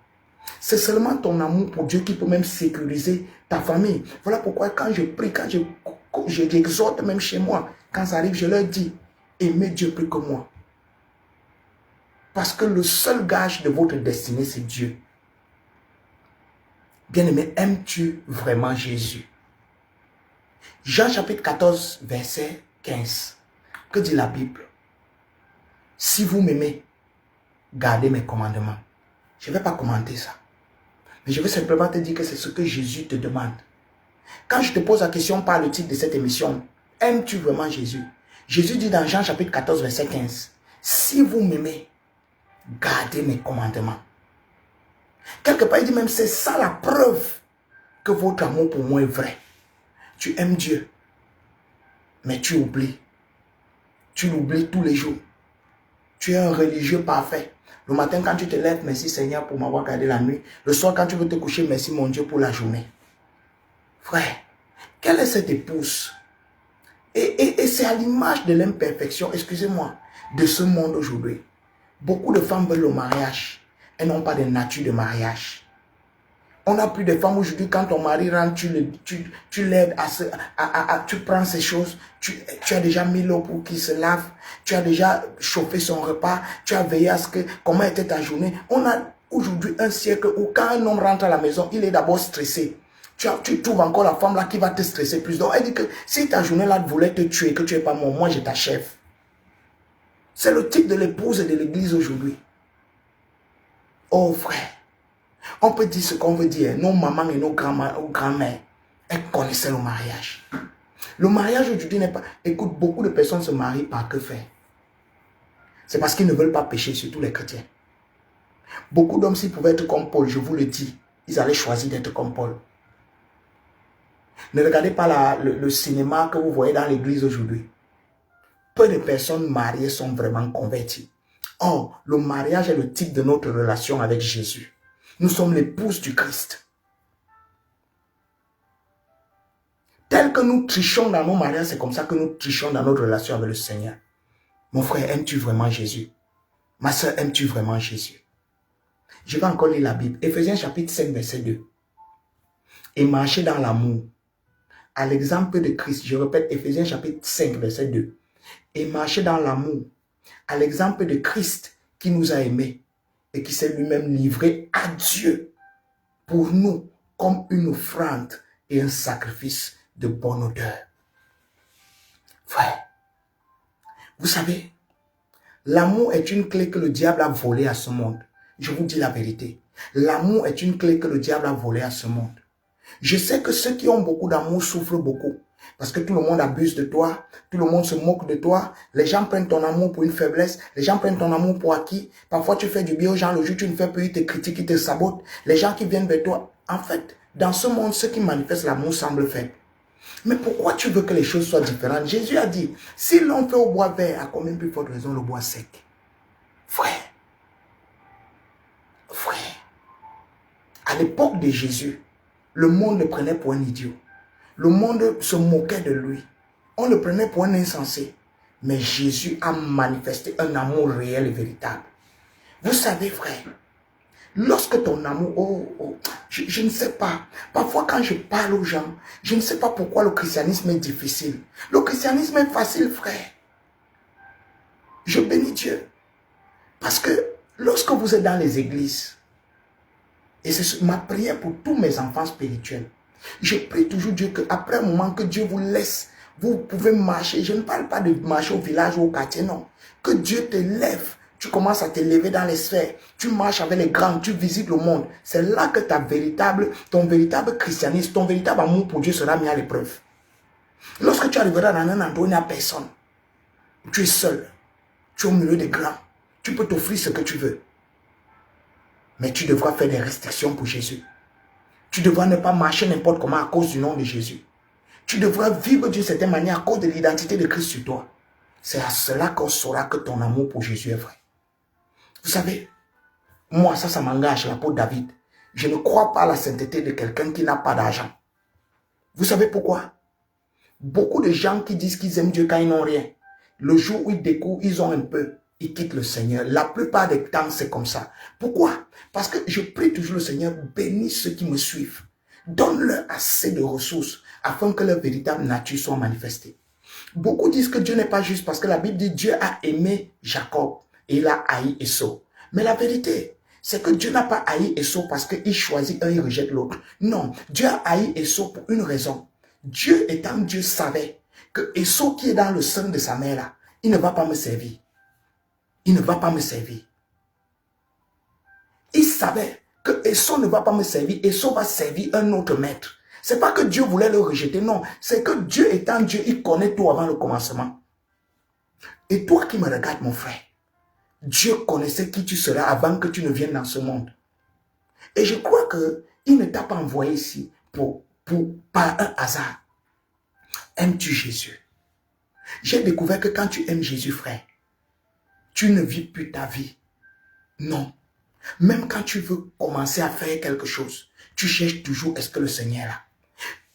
A: C'est seulement ton amour pour Dieu qui peut même sécuriser ta famille. Voilà pourquoi quand je prie, quand j'exhorte même chez moi, quand ça arrive, je leur dis, aimez Dieu plus que moi. Parce que le seul gage de votre destinée, c'est Dieu. Bien-aimé, aimes-tu vraiment Jésus? Jean chapitre 14, verset 15. Que dit la Bible? Si vous m'aimez, gardez mes commandements. Je ne vais pas commenter ça. Mais je vais simplement te dire que c'est ce que Jésus te demande. Quand je te pose la question par le titre de cette émission, aimes-tu vraiment Jésus? Jésus dit dans Jean chapitre 14, verset 15, si vous m'aimez, gardez mes commandements. Quelque part, il dit même, c'est ça la preuve que votre amour pour moi est vrai. Tu aimes Dieu, mais tu oublies. Tu l'oublies tous les jours. Tu es un religieux parfait. Le matin, quand tu te lèves, merci Seigneur pour m'avoir gardé la nuit. Le soir, quand tu veux te coucher, merci mon Dieu pour la journée. Frère, quelle est cette épouse? Et c'est à l'image de l'imperfection, excusez-moi, de ce monde aujourd'hui. Beaucoup de femmes veulent le mariage. Elles n'ont pas de nature de mariage. On n'a plus de femmes aujourd'hui, quand ton mari rentre, tu l'aides tu prends ces choses, tu as déjà mis l'eau pour qu'il se lave, tu as déjà chauffé son repas, tu as veillé à ce que, comment était ta journée. On a aujourd'hui un siècle où quand un homme rentre à la maison, il est d'abord stressé. Tu trouves encore la femme là qui va te stresser plus. Donc elle dit que si ta journée là voulait te tuer, que tu n'es pas moi je t'achève. C'est le type de l'épouse de l'église aujourd'hui. Oh frère. On peut dire ce qu'on veut dire. Nos mamans et nos grands-mères, elles connaissaient le mariage. Le mariage aujourd'hui n'est pas... Écoute, beaucoup de personnes se marient par que faire? C'est parce qu'ils ne veulent pas pécher, surtout les chrétiens. Beaucoup d'hommes, s'ils pouvaient être comme Paul, je vous le dis, ils allaient choisir d'être comme Paul. Ne regardez pas le cinéma que vous voyez dans l'église aujourd'hui. Peu de personnes mariées sont vraiment converties. Or, le mariage est le type de notre relation avec Jésus. Nous sommes l'épouse du Christ. Tel que nous trichons dans nos mariages, c'est comme ça que nous trichons dans notre relation avec le Seigneur. Mon frère, aimes-tu vraiment Jésus? Ma soeur, aimes-tu vraiment Jésus? Je vais encore lire la Bible. Éphésiens chapitre 5, verset 2. Et marcher dans l'amour. À l'exemple de Christ, je répète, Éphésiens chapitre 5, verset 2. et marcher dans l'amour, à l'exemple de Christ qui nous a aimés et qui s'est lui-même livré à Dieu pour nous comme une offrande et un sacrifice de bonne odeur. Frère, vous savez, l'amour est une clé que le diable a volée à ce monde. Je vous dis la vérité. L'amour est une clé que le diable a volée à ce monde. Je sais que ceux qui ont beaucoup d'amour souffrent beaucoup. Parce que tout le monde abuse de toi, tout le monde se moque de toi, les gens prennent ton amour pour une faiblesse, les gens prennent ton amour pour acquis. Parfois tu fais du bien aux gens, le jour tu ne fais plus, ils te critiquent, ils te sabotent. Les gens qui viennent vers toi, en fait, dans ce monde, ceux qui manifestent l'amour semblent faibles. Mais pourquoi tu veux que les choses soient différentes? Jésus a dit, si l'on fait au bois vert, à combien plus forte raison le bois sec? Frère, à l'époque de Jésus, le monde le prenait pour un idiot. Le monde se moquait de lui. On le prenait pour un insensé. Mais Jésus a manifesté un amour réel et véritable. Vous savez, frère, lorsque ton amour... je ne sais pas. Parfois, quand je parle aux gens, je ne sais pas pourquoi le christianisme est difficile. Le christianisme est facile, frère. Je bénis Dieu. Parce que lorsque vous êtes dans les églises, et c'est ma prière pour tous mes enfants spirituels, je prie toujours Dieu qu'après un moment que Dieu vous laisse, vous pouvez marcher. Je ne parle pas de marcher au village ou au quartier, non. Que Dieu te lève. Tu commences à te lever dans les sphères. Tu marches avec les grands, tu visites le monde. C'est là que ton véritable christianisme, ton véritable amour pour Dieu sera mis à l'épreuve. Lorsque tu arriveras dans un endroit où il n'y a personne, tu es seul, tu es au milieu des grands, tu peux t'offrir ce que tu veux. Mais tu devras faire des restrictions pour Jésus. Tu devras ne pas marcher n'importe comment à cause du nom de Jésus. Tu devras vivre d'une certaine manière à cause de l'identité de Christ sur toi. C'est à cela qu'on saura que ton amour pour Jésus est vrai. Vous savez, moi, ça m'engage, la peau de David. Je ne crois pas à la sainteté de quelqu'un qui n'a pas d'argent. Vous savez pourquoi? Beaucoup de gens qui disent qu'ils aiment Dieu quand ils n'ont rien. Le jour où ils découvrent, ils ont un peu, ils quittent le Seigneur. La plupart des temps, c'est comme ça. Pourquoi? Parce que je prie toujours le Seigneur, bénis ceux qui me suivent. Donne-leur assez de ressources afin que leur véritable nature soit manifestée. Beaucoup disent que Dieu n'est pas juste parce que la Bible dit Dieu a aimé Jacob et il a haï Esau. Mais la vérité, c'est que Dieu n'a pas haï Esau parce qu'il choisit un et rejette l'autre. Non, Dieu a haï Esau pour une raison. Dieu étant Dieu savait que Esau qui est dans le sein de sa mère là, il ne va pas me servir. Il ne va pas me servir. Il savait que Esau ne va pas me servir. Esau va servir un autre maître. C'est pas que Dieu voulait le rejeter, non. C'est que Dieu étant Dieu, il connaît tout avant le commencement. Et toi qui me regardes, mon frère, Dieu connaissait qui tu seras avant que tu ne viennes dans ce monde. Et je crois qu'il ne t'a pas envoyé ici par un hasard. Aimes-tu Jésus? J'ai découvert que quand tu aimes Jésus, frère, tu ne vis plus ta vie. Non. Même quand tu veux commencer à faire quelque chose, tu cherches toujours, est-ce que le Seigneur est là?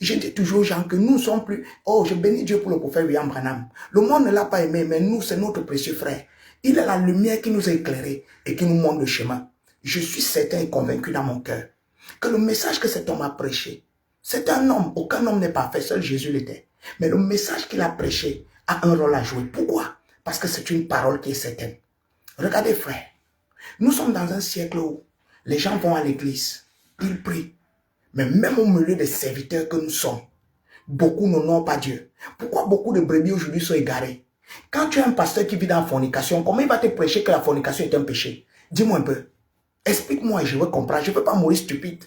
A: Je dis toujours aux gens que nous ne sommes plus... Oh, je bénis Dieu pour le prophète William Branham. Le monde ne l'a pas aimé, mais nous, c'est notre précieux frère. Il est la lumière qui nous a éclairés et qui nous montre le chemin. Je suis certain et convaincu dans mon cœur que le message que cet homme a prêché, c'est un homme, aucun homme n'est parfait, seul Jésus l'était. Mais le message qu'il a prêché a un rôle à jouer. Pourquoi? Parce que c'est une parole qui est certaine. Regardez, frère, nous sommes dans un siècle où les gens vont à l'église, ils prient. Mais même au milieu des serviteurs que nous sommes, beaucoup n'honorent pas Dieu. Pourquoi beaucoup de brebis aujourd'hui sont égarés? Quand tu as un pasteur qui vit dans la fornication, comment il va te prêcher que la fornication est un péché? Dis-moi un peu. Explique-moi et je veux comprendre. Je ne peux pas mourir stupide.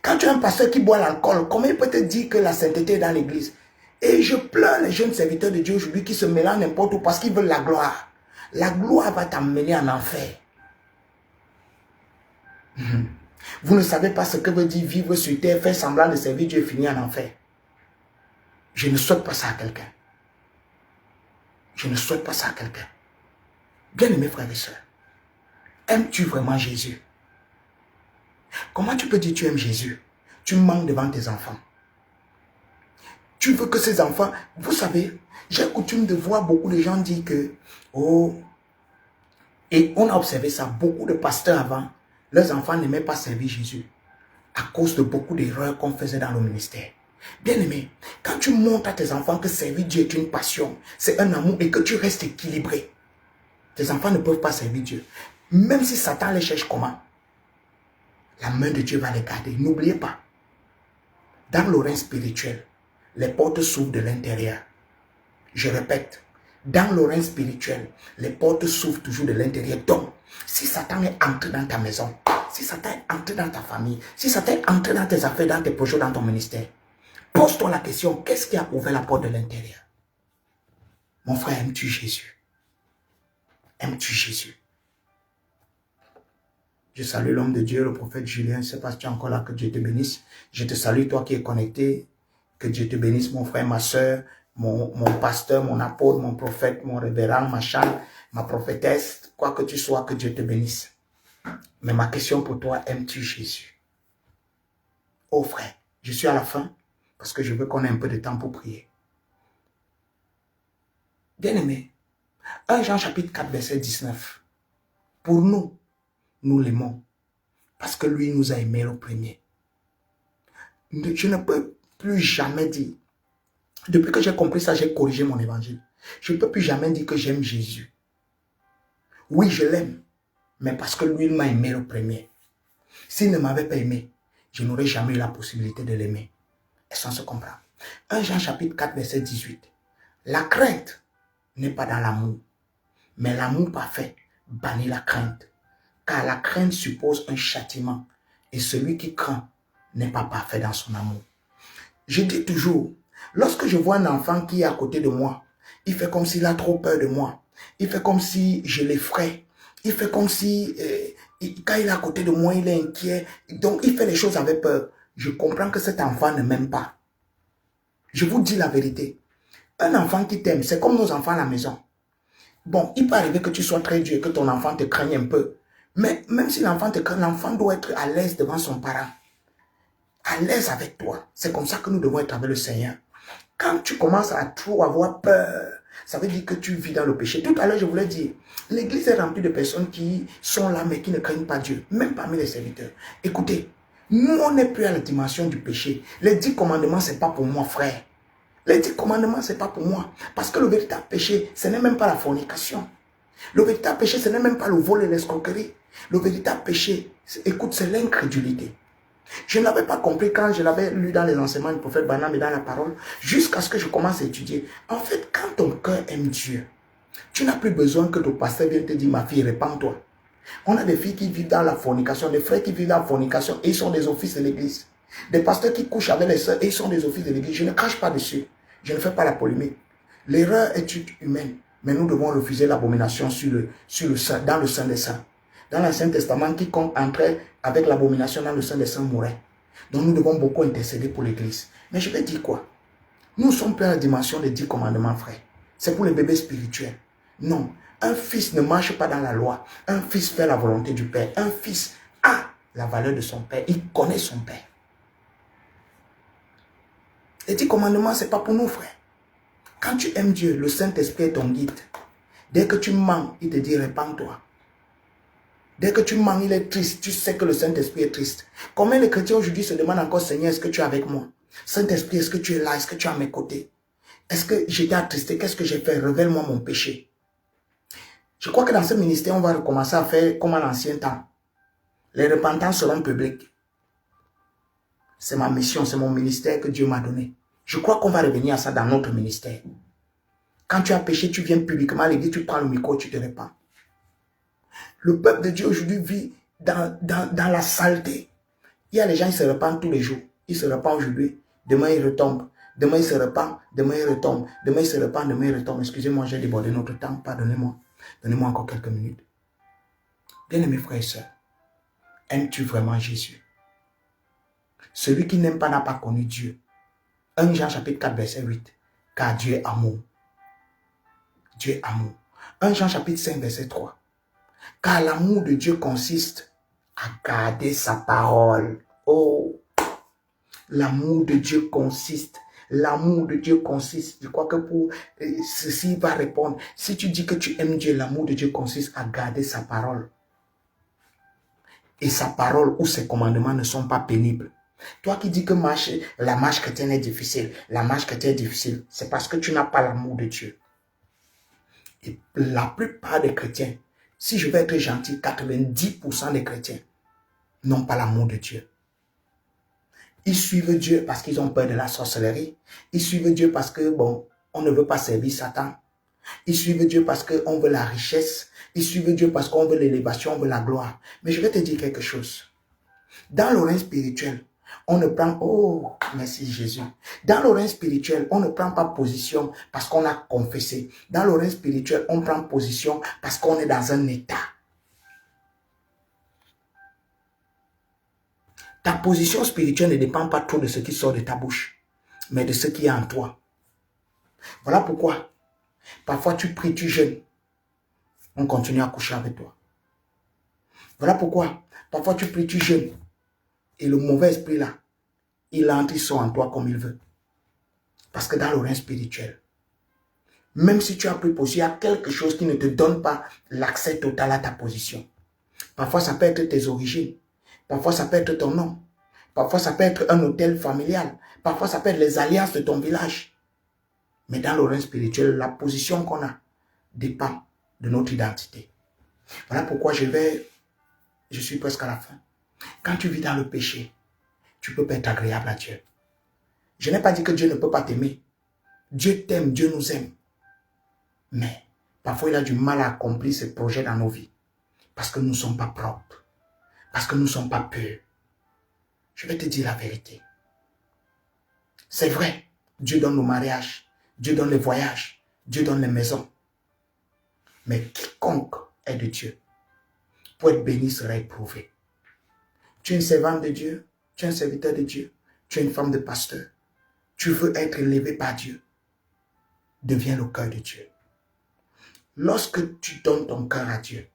A: Quand tu as un pasteur qui boit l'alcool, comment il peut te dire que la sainteté est dans l'église? Et je pleure les jeunes serviteurs de Dieu aujourd'hui qui se mélangent n'importe où parce qu'ils veulent la gloire. La gloire va t'amener en enfer. Vous ne savez pas ce que veut dire vivre sur terre, faire semblant de servir Dieu et finir en enfer. Je ne souhaite pas ça à quelqu'un. Je ne souhaite pas ça à quelqu'un. Bien-aimés frères et sœurs, aimes-tu vraiment Jésus? Comment tu peux dire que tu aimes Jésus? Tu manques devant tes enfants. Tu veux que ces enfants... Vous savez, j'ai coutume de voir beaucoup de gens dire que... Oh... Et on a observé ça, beaucoup de pasteurs avant, leurs enfants n'aimaient pas servir Jésus à cause de beaucoup d'erreurs qu'on faisait dans le ministère. Bien-aimé, quand tu montres à tes enfants que servir Dieu est une passion, c'est un amour et que tu restes équilibré, tes enfants ne peuvent pas servir Dieu. Même si Satan les cherche comment, la main de Dieu va les garder. N'oubliez pas, dans le règne spirituel, les portes s'ouvrent de l'intérieur. Je répète, dans le règne spirituel, les portes s'ouvrent toujours de l'intérieur. Donc, si Satan est entré dans ta maison, si Satan est entré dans ta famille, si Satan est entré dans tes affaires, dans tes projets, dans ton ministère, pose-toi la question, qu'est-ce qui a ouvert la porte de l'intérieur? Mon frère, aimes-tu Jésus? Aimes-tu Jésus? Je salue l'homme de Dieu, le prophète Julien. Je ne sais pas si tu es encore là, que Dieu te bénisse. Je te salue, toi qui es connecté. Que Dieu te bénisse, mon frère, ma soeur, mon pasteur, mon apôtre, mon prophète, mon révérend, ma chambre, ma prophétesse. Quoi que tu sois, que Dieu te bénisse. Mais ma question pour toi, aimes-tu Jésus? Oh frère, je suis à la fin parce que je veux qu'on ait un peu de temps pour prier. Bien-aimé, 1 Jean chapitre 4, verset 19. Pour nous, nous l'aimons parce que lui nous a aimés le premier. Je ne peux plus jamais dire, depuis que j'ai compris ça, j'ai corrigé mon évangile. Je ne peux plus jamais dire que j'aime Jésus. Oui, je l'aime, mais parce que lui m'a aimé le premier. S'il ne m'avait pas aimé, je n'aurais jamais eu la possibilité de l'aimer. Est-ce qu'on se comprend? 1 Jean chapitre 4, verset 18. La crainte n'est pas dans l'amour, mais l'amour parfait bannit la crainte. Car la crainte suppose un châtiment, et celui qui craint n'est pas parfait dans son amour. Je dis toujours, lorsque je vois un enfant qui est à côté de moi, il fait comme s'il a trop peur de moi. Il fait comme si je l'effraie. Il fait comme si, quand il est à côté de moi, il est inquiet. Donc, il fait les choses avec peur. Je comprends que cet enfant ne m'aime pas. Je vous dis la vérité. Un enfant qui t'aime, c'est comme nos enfants à la maison. Bon, il peut arriver que tu sois très dur et que ton enfant te craigne un peu. Mais même si l'enfant te craint, l'enfant doit être à l'aise devant son parent. À l'aise avec toi. C'est comme ça que nous devons être avec le Seigneur. Quand tu commences à trop avoir peur, ça veut dire que tu vis dans le péché. Tout à l'heure, je voulais dire, l'église est remplie de personnes qui sont là, mais qui ne craignent pas Dieu, même parmi les serviteurs. Écoutez, nous, on n'est plus à la dimension du péché. Les 10 commandements, ce n'est pas pour moi, frère. Les 10 commandements, ce n'est pas pour moi. Parce que le véritable péché, ce n'est même pas la fornication. Le véritable péché, ce n'est même pas le vol et l'escroquerie. Le véritable péché, écoute, c'est l'incrédulité. Je n'avais pas compris quand je l'avais lu dans les enseignements du prophète Branham et dans la parole, jusqu'à ce que je commence à étudier. En fait, quand ton cœur aime Dieu, tu n'as plus besoin que ton pasteur vienne te dire, ma fille, répands-toi. On a des filles qui vivent dans la fornication, des frères qui vivent dans la fornication et ils sont des offices de l'église. Des pasteurs qui couchent avec les sœurs et ils sont des offices de l'église. Je ne crache pas dessus. Je ne fais pas la polémique. L'erreur est humaine, mais nous devons refuser l'abomination dans le sein des saints. Dans l'Ancien Testament, quiconque entrait avec l'abomination dans le sein des saints mourait. Donc nous devons beaucoup intercéder pour l'église. Mais je vais dire quoi? Nous sommes plus à la dimension des 10 commandements, frère. C'est pour les bébés spirituels. Non, un fils ne marche pas dans la loi. Un fils fait la volonté du Père. Un fils a la valeur de son Père. Il connaît son Père. Les 10 commandements, ce n'est pas pour nous, frère. Quand tu aimes Dieu, le Saint-Esprit est ton guide. Dès que tu mens, il te dit, répands-toi. Dès que tu mens, il est triste. Tu sais que le Saint-Esprit est triste. Combien de chrétiens aujourd'hui se demandent encore, Seigneur, est-ce que tu es avec moi? Saint-Esprit, est-ce que tu es là? Est-ce que tu es à mes côtés? Est-ce que j'étais attristé? Qu'est-ce que j'ai fait? Révèle-moi mon péché. Je crois que dans ce ministère, on va recommencer à faire comme à l'ancien temps. Les repentances seront publiques. C'est ma mission, c'est mon ministère que Dieu m'a donné. Je crois qu'on va revenir à ça dans notre ministère. Quand tu as péché, tu viens publiquement à l'église, tu prends le micro, tu te répands. Le peuple de Dieu aujourd'hui vit dans la saleté. Il y a les gens qui se répandent tous les jours. Ils se répandent aujourd'hui, demain ils retombent. Demain ils se répandent, demain ils retombent. Demain ils se répandent, demain ils retombent. Excusez-moi, j'ai débordé notre temps, pardonnez-moi. Donnez-moi encore quelques minutes. Bien-aimés frères et sœurs, aimes-tu vraiment Jésus? Celui qui n'aime pas n'a pas connu Dieu. 1 Jean chapitre 4 verset 8. Car Dieu est amour. Dieu est amour. 1 Jean chapitre 5 verset 3. Car l'amour de Dieu consiste à garder sa parole. Oh, l'amour de Dieu consiste. L'amour de Dieu consiste. Je crois que pour ceci, il va répondre. Si tu dis que tu aimes Dieu, l'amour de Dieu consiste à garder sa parole. Et sa parole ou ses commandements ne sont pas pénibles. Toi qui dis que la marche chrétienne est difficile, la marche chrétienne est difficile, c'est parce que tu n'as pas l'amour de Dieu. Et la plupart des chrétiens, si je vais être gentil, 90% des chrétiens n'ont pas l'amour de Dieu. Ils suivent Dieu parce qu'ils ont peur de la sorcellerie. Ils suivent Dieu parce que, bon, on ne veut pas servir Satan. Ils suivent Dieu parce qu'on veut la richesse. Ils suivent Dieu parce qu'on veut l'élévation, on veut la gloire. Mais je vais te dire quelque chose. Dans le règne spirituel, on ne prend... Oh, merci Jésus. Dans le règne spirituel, on ne prend pas position parce qu'on a confessé. Dans le règne spirituel, on prend position parce qu'on est dans un état. Ta position spirituelle ne dépend pas trop de ce qui sort de ta bouche, mais de ce qui est en toi. Voilà pourquoi, parfois tu pries, tu jeûnes, on continue à coucher avec toi. Voilà pourquoi, parfois tu pries, tu jeûnes, et le mauvais esprit là, il entre, il sort en toi comme il veut. Parce que dans le règne spirituel, même si tu as pris position, il y a quelque chose qui ne te donne pas l'accès total à ta position. Parfois, ça peut être tes origines. Parfois, ça peut être ton nom. Parfois, ça peut être un hôtel familial. Parfois, ça peut être les alliances de ton village. Mais dans le règne spirituel, la position qu'on a dépend de notre identité. Voilà pourquoi je suis presque à la fin. Quand tu vis dans le péché, tu peux pas être agréable à Dieu. Je n'ai pas dit que Dieu ne peut pas t'aimer. Dieu t'aime, Dieu nous aime. Mais parfois, il a du mal à accomplir ses projets dans nos vies. Parce que nous ne sommes pas propres. Parce que nous ne sommes pas purs. Je vais te dire la vérité. C'est vrai, Dieu donne le mariage, Dieu donne les voyages, Dieu donne les maisons. Mais quiconque est de Dieu, pour être béni, sera éprouvé. Tu es une servante de Dieu, tu es un serviteur de Dieu, tu es une femme de pasteur. Tu veux être élevé par Dieu. Deviens le cœur de Dieu. Lorsque tu donnes ton cœur à Dieu,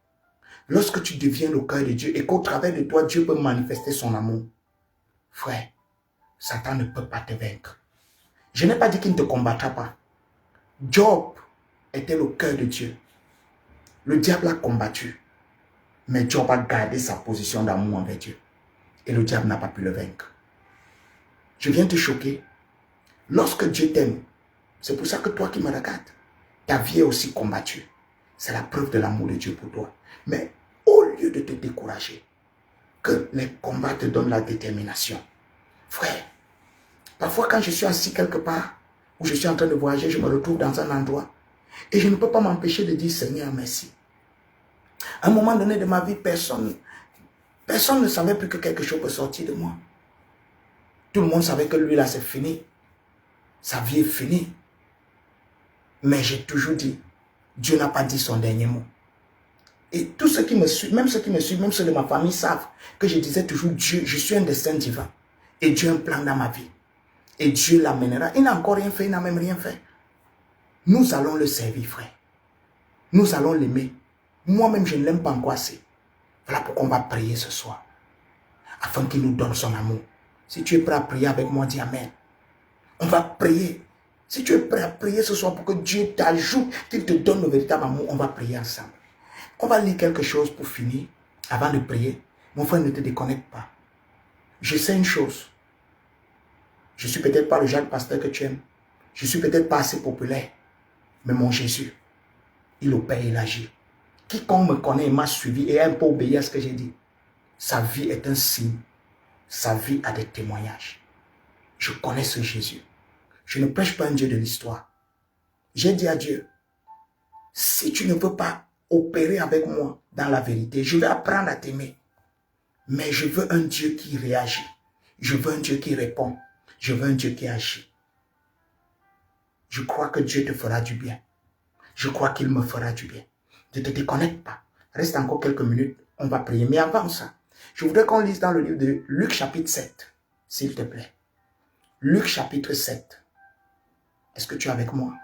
A: lorsque tu deviens le cœur de Dieu et qu'au travers de toi, Dieu peut manifester son amour, frère, Satan ne peut pas te vaincre. Je n'ai pas dit qu'il ne te combattra pas. Job était le cœur de Dieu. Le diable a combattu. Mais Job a gardé sa position d'amour envers Dieu. Et le diable n'a pas pu le vaincre. Je viens te choquer. Lorsque Dieu t'aime, c'est pour ça que toi qui me regardes, ta vie est aussi combattue. C'est la preuve de l'amour de Dieu pour toi. Mais au lieu de te décourager, que les combats te donnent la détermination. Frère, parfois quand je suis assis quelque part, où je suis en train de voyager, je me retrouve dans un endroit, et je ne peux pas m'empêcher de dire Seigneur, merci. À un moment donné de ma vie, personne ne savait plus que quelque chose peut sortir de moi. Tout le monde savait que lui là, c'est fini. Sa vie est finie. Mais j'ai toujours dit, Dieu n'a pas dit son dernier mot. Et tous ceux qui me suivent, même ceux de ma famille savent que je disais toujours, Dieu, je suis un destin divin. Et Dieu a un plan dans ma vie. Et Dieu l'amènera. Il n'a encore rien fait, il n'a même rien fait. Nous allons le servir, frère. Nous allons l'aimer. Moi-même, je ne l'aime pas encore assez. Voilà pourquoi on va prier ce soir. Afin qu'il nous donne son amour. Si tu es prêt à prier avec moi, dis Amen. On va prier. Si tu es prêt à prier ce soir pour que Dieu t'ajoute, qu'il te donne le véritable amour, on va prier ensemble. On va lire quelque chose pour finir, avant de prier. Mon frère, ne te déconnecte pas. Je sais une chose. Je ne suis peut-être pas le genre de pasteur que tu aimes. Je ne suis peut-être pas assez populaire. Mais mon Jésus, il opère, il agit. Quiconque me connaît et m'a suivi et a un peu obéi à ce que j'ai dit, sa vie est un signe. Sa vie a des témoignages. Je connais ce Jésus. Je ne prêche pas un Dieu de l'histoire. J'ai dit à Dieu, si tu ne veux pas opérer avec moi dans la vérité, je vais apprendre à t'aimer. Mais je veux un Dieu qui réagit. Je veux un Dieu qui répond. Je veux un Dieu qui agit. Je crois que Dieu te fera du bien. Je crois qu'il me fera du bien. Ne te déconnecte pas. Reste encore quelques minutes. On va prier. Mais avant ça, je voudrais qu'on lise dans le livre de Luc chapitre 7. S'il te plaît. Luc chapitre 7. Est-ce que tu es avec moi?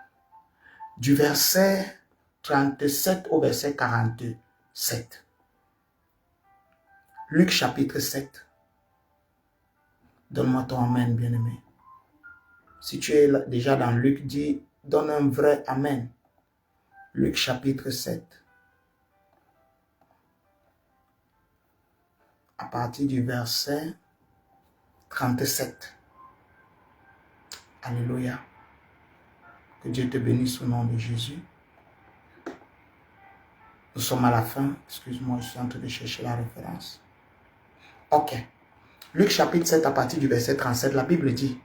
A: Du verset 37 au verset 47. Luc chapitre 7. Donne-moi ton amen, bien-aimé. Si tu es déjà dans Luc, dis, donne un vrai amen. Luc chapitre 7. À partir du verset 37. Alléluia. Que Dieu te bénisse au nom de Jésus. Nous sommes à la fin. Excuse-moi, je suis en train de chercher la référence. Ok. Luc chapitre 7 à partir du verset 37, la Bible dit: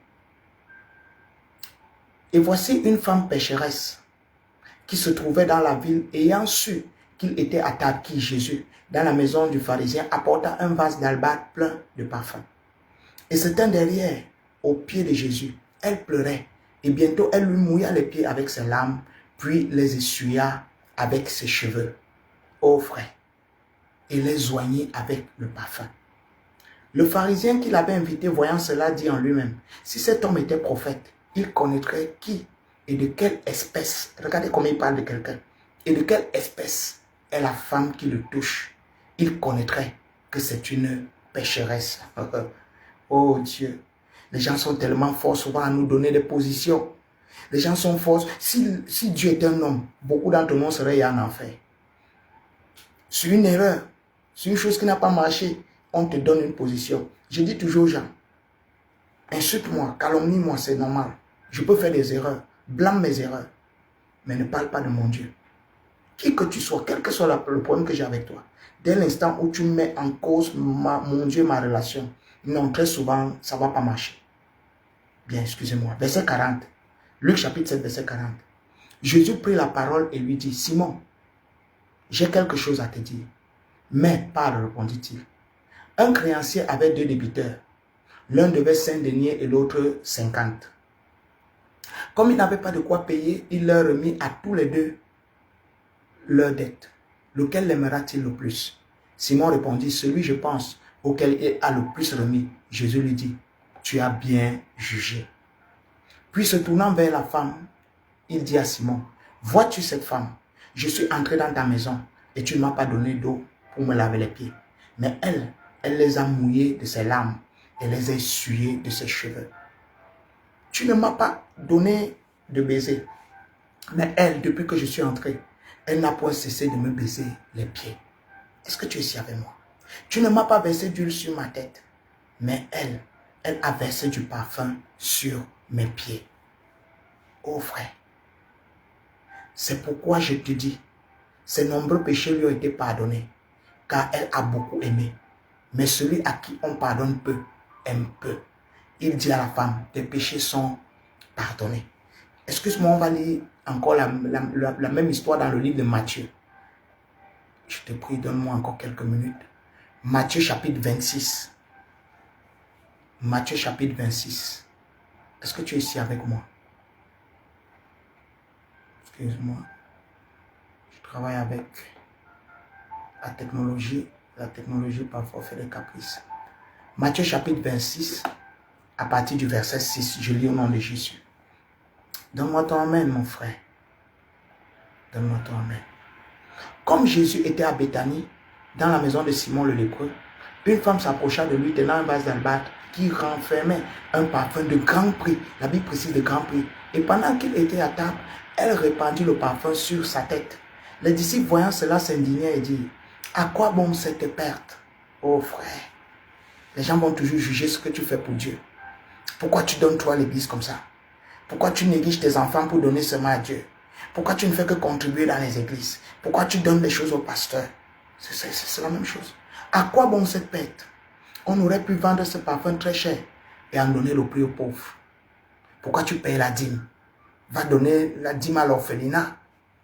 A: Et voici une femme pécheresse qui se trouvait dans la ville, ayant su qu'il était à table, qui, Jésus, dans la maison du pharisien, apporta un vase d'albâtre plein de parfum. Et se tint derrière, aux pieds de Jésus. Elle pleurait, et bientôt elle lui mouilla les pieds avec ses larmes, puis les essuya avec ses cheveux. Ô frère, et les oignit avec le parfum. Le pharisien qui l'avait invité, voyant cela, dit en lui-même: si cet homme était prophète, il connaîtrait qui et de quelle espèce, regardez comment il parle de quelqu'un, et de quelle espèce est la femme qui le touche. Il connaîtrait que c'est une pécheresse. Oh Dieu, les gens sont tellement forts souvent à nous donner des positions. Les gens sont forts. Si Dieu est un homme, beaucoup d'entre nous seraient en enfer. C'est une erreur, c'est une chose qui n'a pas marché. On te donne une position. Je dis toujours aux gens: insulte-moi, calomnie-moi, c'est normal. Je peux faire des erreurs, blâme mes erreurs, mais ne parle pas de mon Dieu. Qui que tu sois, quel que soit le problème que j'ai avec toi, dès l'instant où tu mets en cause mon Dieu, ma relation, non, très souvent, ça ne va pas marcher. Bien, excusez-moi. Verset 40. Luc chapitre 7, verset 40. Jésus prit la parole et lui dit: Simon, j'ai quelque chose à te dire. Mais parle, répondit-il. Un créancier avait 2 débiteurs. L'un devait 5 deniers et l'autre 50. Comme il n'avait pas de quoi payer, il leur remit à tous les 2 leur dette. Lequel l'aimera-t-il le plus? Simon répondit: celui, je pense, auquel il a le plus remis. Jésus lui dit: tu as bien jugé. Puis se tournant vers la femme, il dit à Simon: vois-tu cette femme? Je suis entré dans ta maison et tu ne m'as pas donné d'eau pour me laver les pieds. Mais elle les a mouillés de ses larmes et les a essuyés de ses cheveux. Tu ne m'as pas donné de baiser. Mais elle, depuis que je suis entré, elle n'a point cessé de me baiser les pieds. Est-ce que tu es ici avec moi? Tu ne m'as pas versé d'huile sur ma tête. Mais elle a versé du parfum sur mes pieds. Oh frère, c'est pourquoi je te dis, ses nombreux péchés lui ont été pardonnés, car elle a beaucoup aimé. Mais celui à qui on pardonne peu, aime peu. Il dit à la femme: tes péchés sont pardonnés. Excuse-moi, on va lire encore la même histoire dans le livre de Matthieu. Je te prie, donne-moi encore quelques minutes. Matthieu chapitre 26. Matthieu chapitre 26. Est-ce que tu es ici avec moi? Excuse-moi. Je travaille avec la technologie. La technologie parfois fait des caprices. Matthieu chapitre 26, à partir du verset 6, je lis au nom de Jésus. Donne-moi ton amen, mon frère. Donne-moi ton amen. Comme Jésus était à Béthanie, dans la maison de Simon le lépreux, une femme s'approcha de lui tenant un vase d'albâtre qui renfermait un parfum de grand prix. La Bible précise de grand prix. Et pendant qu'il était à table, elle répandit le parfum sur sa tête. Les disciples, voyant cela, s'indignèrent et dirent: à quoi bon cette perte? Oh frère, les gens vont toujours juger ce que tu fais pour Dieu. Pourquoi tu donnes toi à l'église comme ça? Pourquoi tu négliges tes enfants pour donner seulement à Dieu? Pourquoi tu ne fais que contribuer dans les églises? Pourquoi tu donnes les choses au pasteur? C'est la même chose. À quoi bon cette perte? On aurait pu vendre ce parfum très cher et en donner le prix aux pauvres. Pourquoi tu payes la dîme? Va donner la dîme à l'orphelinat.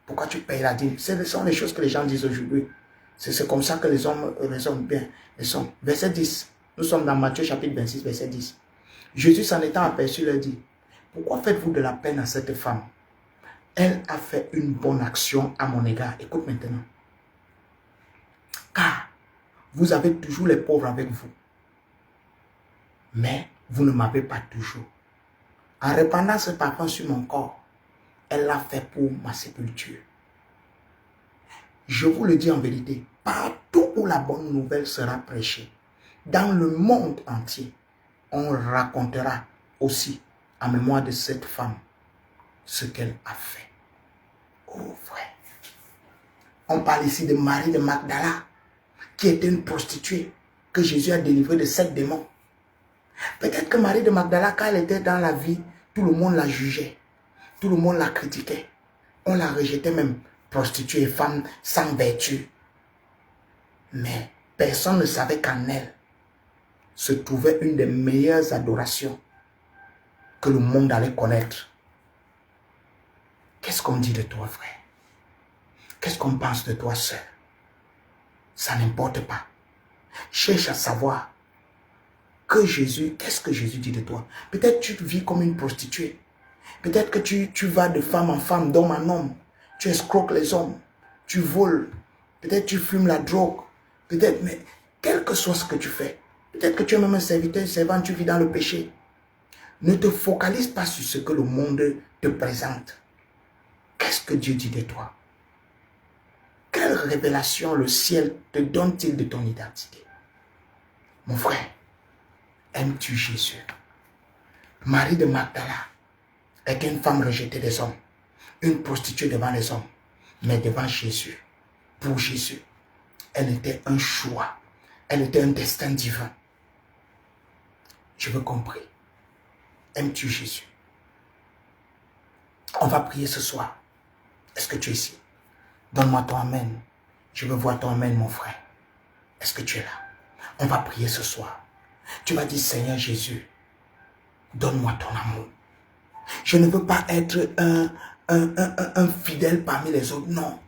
A: Pourquoi tu payes la dîme? Ce sont les choses que les gens disent aujourd'hui. C'est comme ça que les hommes raisonnent bien. Verset 10. Nous sommes dans Matthieu chapitre 26, verset 10. Jésus s'en étant aperçu leur dit: pourquoi faites-vous de la peine à cette femme? Elle a fait une bonne action à mon égard. Écoute maintenant. Car vous avez toujours les pauvres avec vous. Mais vous ne m'avez pas toujours. En répandant ce parfum sur mon corps, elle l'a fait pour ma sépulture. Je vous le dis en vérité, partout où la bonne nouvelle sera prêchée, dans le monde entier, on racontera aussi en mémoire de cette femme ce qu'elle a fait. Oh frère, on parle ici de Marie de Magdala, qui était une prostituée que Jésus a délivrée de 7 démons. Peut-être que Marie de Magdala, quand elle était dans la vie, tout le monde la jugeait. Tout le monde la critiquait. On la rejetait même, prostituée, femme sans vertu. Mais personne ne savait qu'en elle se trouvait une des meilleures adorations que le monde allait connaître. Qu'est-ce qu'on dit de toi, frère? Qu'est-ce qu'on pense de toi, sœur? Ça n'importe pas. Cherche à savoir que Jésus, qu'est-ce que Jésus dit de toi? Peut-être tu vis comme une prostituée. Peut-être que tu vas de femme en femme, d'homme en homme. Tu escroques les hommes. Tu voles. Peut-être tu fumes la drogue. Peut-être, mais quel que soit ce que tu fais. Peut-être que tu es même un serviteur, servant, tu vis dans le péché. Ne te focalise pas sur ce que le monde te présente. Qu'est-ce que Dieu dit de toi? Quelle révélation le ciel te donne-t-il de ton identité? Mon frère, aimes-tu Jésus? Marie de Magdala est une femme rejetée des hommes, une prostituée devant les hommes, mais devant Jésus, pour Jésus, elle était un choix, elle était un destin divin. Je veux compris. Aimes-tu Jésus? On va prier ce soir. Est-ce que tu es ici? Donne-moi ton amen. Je veux voir ton amen, mon frère. Est-ce que tu es là? On va prier ce soir. Tu vas dire, Seigneur Jésus, donne-moi ton amour. Je ne veux pas être un fidèle parmi les autres, non.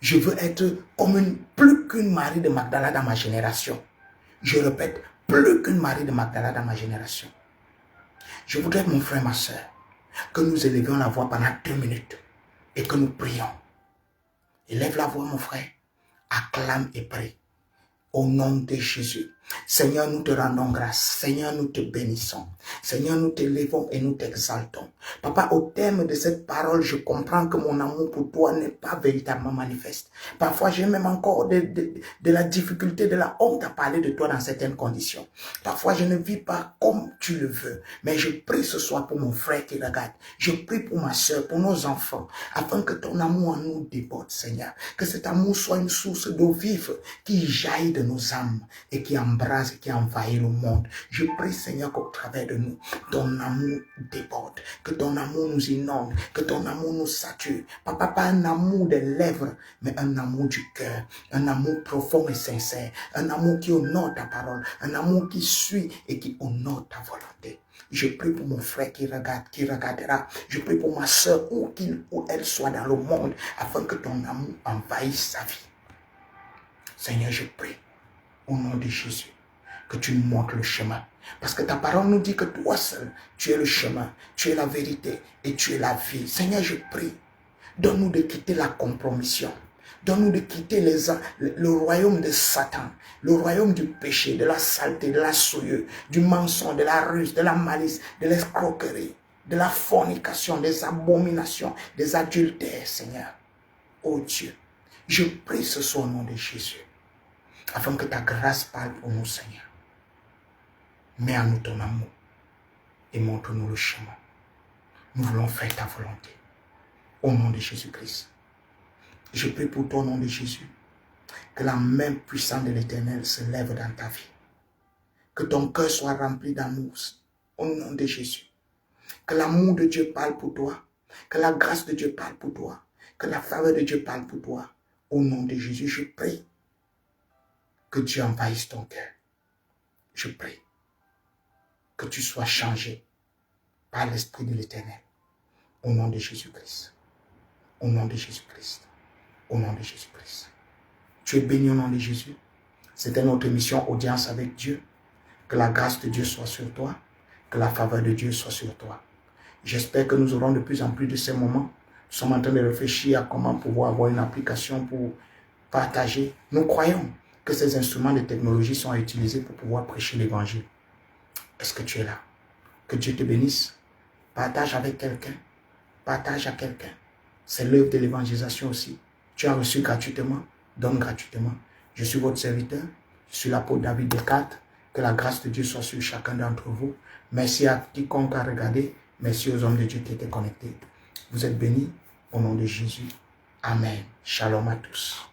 A: Je veux être comme plus qu'une Marie de Magdala dans ma génération. Je répète, plus qu'une Marie de Magdala dans ma génération. Je voudrais, mon frère, ma soeur, que nous élevions la voix pendant 2 minutes et que nous prions. Élève la voix, mon frère, acclame et prie. Au nom de Jésus. Seigneur, nous te rendons grâce. Seigneur, nous te bénissons. Seigneur, nous t'élevons et nous t'exaltons. Papa, au terme de cette parole, je comprends que mon amour pour toi n'est pas véritablement manifeste. Parfois, j'ai même encore de la difficulté, de la honte à parler de toi dans certaines conditions. Parfois, je ne vis pas comme tu le veux. Mais je prie ce soir pour mon frère qui regarde. Je prie pour ma soeur, pour nos enfants, afin que ton amour en nous déborde, Seigneur. Que cet amour soit une source d'eau vive qui jaillit de nos âmes et qui embrase et qui envahit le monde. Je prie, Seigneur, qu'au travers de nous, ton amour déborde, que ton amour nous inonde, que ton amour nous sature. Papa, pas un amour des lèvres, mais un amour du cœur, un amour profond et sincère, un amour qui honore ta parole, un amour qui suit et qui honore ta volonté. Je prie pour mon frère qui regarde, qui regardera. Je prie pour ma soeur, où elle soit dans le monde, afin que ton amour envahisse sa vie. Seigneur, je prie, au nom de Jésus, que tu nous montres le chemin. Parce que ta parole nous dit que toi seul, tu es le chemin, tu es la vérité et tu es la vie. Seigneur, je prie, donne-nous de quitter la compromission. Donne-nous de quitter le royaume de Satan, le royaume du péché, de la saleté, de la souillure, du mensonge, de la ruse, de la malice, de l'escroquerie, de la fornication, des abominations, des adultères, Seigneur. Oh Dieu, je prie ce soir au nom de Jésus, afin que ta grâce parle pour nous, Seigneur. Mets en nous ton amour et montre-nous le chemin. Nous voulons faire ta volonté. Au nom de Jésus-Christ. Je prie pour toi au nom de Jésus. Que la main puissante de l'Éternel se lève dans ta vie. Que ton cœur soit rempli d'amour. Au nom de Jésus. Que l'amour de Dieu parle pour toi. Que la grâce de Dieu parle pour toi. Que la faveur de Dieu parle pour toi. Au nom de Jésus, je prie que Dieu envahisse ton cœur. Je prie que tu sois changé par l'Esprit de l'Éternel. Au nom de Jésus-Christ. Au nom de Jésus-Christ. Au nom de Jésus-Christ. Tu es béni au nom de Jésus. C'était notre émission Audience avec Dieu. Que la grâce de Dieu soit sur toi. Que la faveur de Dieu soit sur toi. J'espère que nous aurons de plus en plus de ces moments. Nous sommes en train de réfléchir à comment pouvoir avoir une application pour partager. Nous croyons que ces instruments de technologie sont utilisés pour pouvoir prêcher l'évangile. Est-ce que tu es là? Que Dieu te bénisse. Partage avec quelqu'un. Partage à quelqu'un. C'est l'œuvre de l'évangélisation aussi. Tu as reçu gratuitement, donne gratuitement. Je suis votre serviteur. Je suis l'apôtre David Descartes. Que la grâce de Dieu soit sur chacun d'entre vous. Merci à quiconque a regardé. Merci aux hommes de Dieu qui étaient connectés. Vous êtes bénis au nom de Jésus. Amen. Shalom à tous.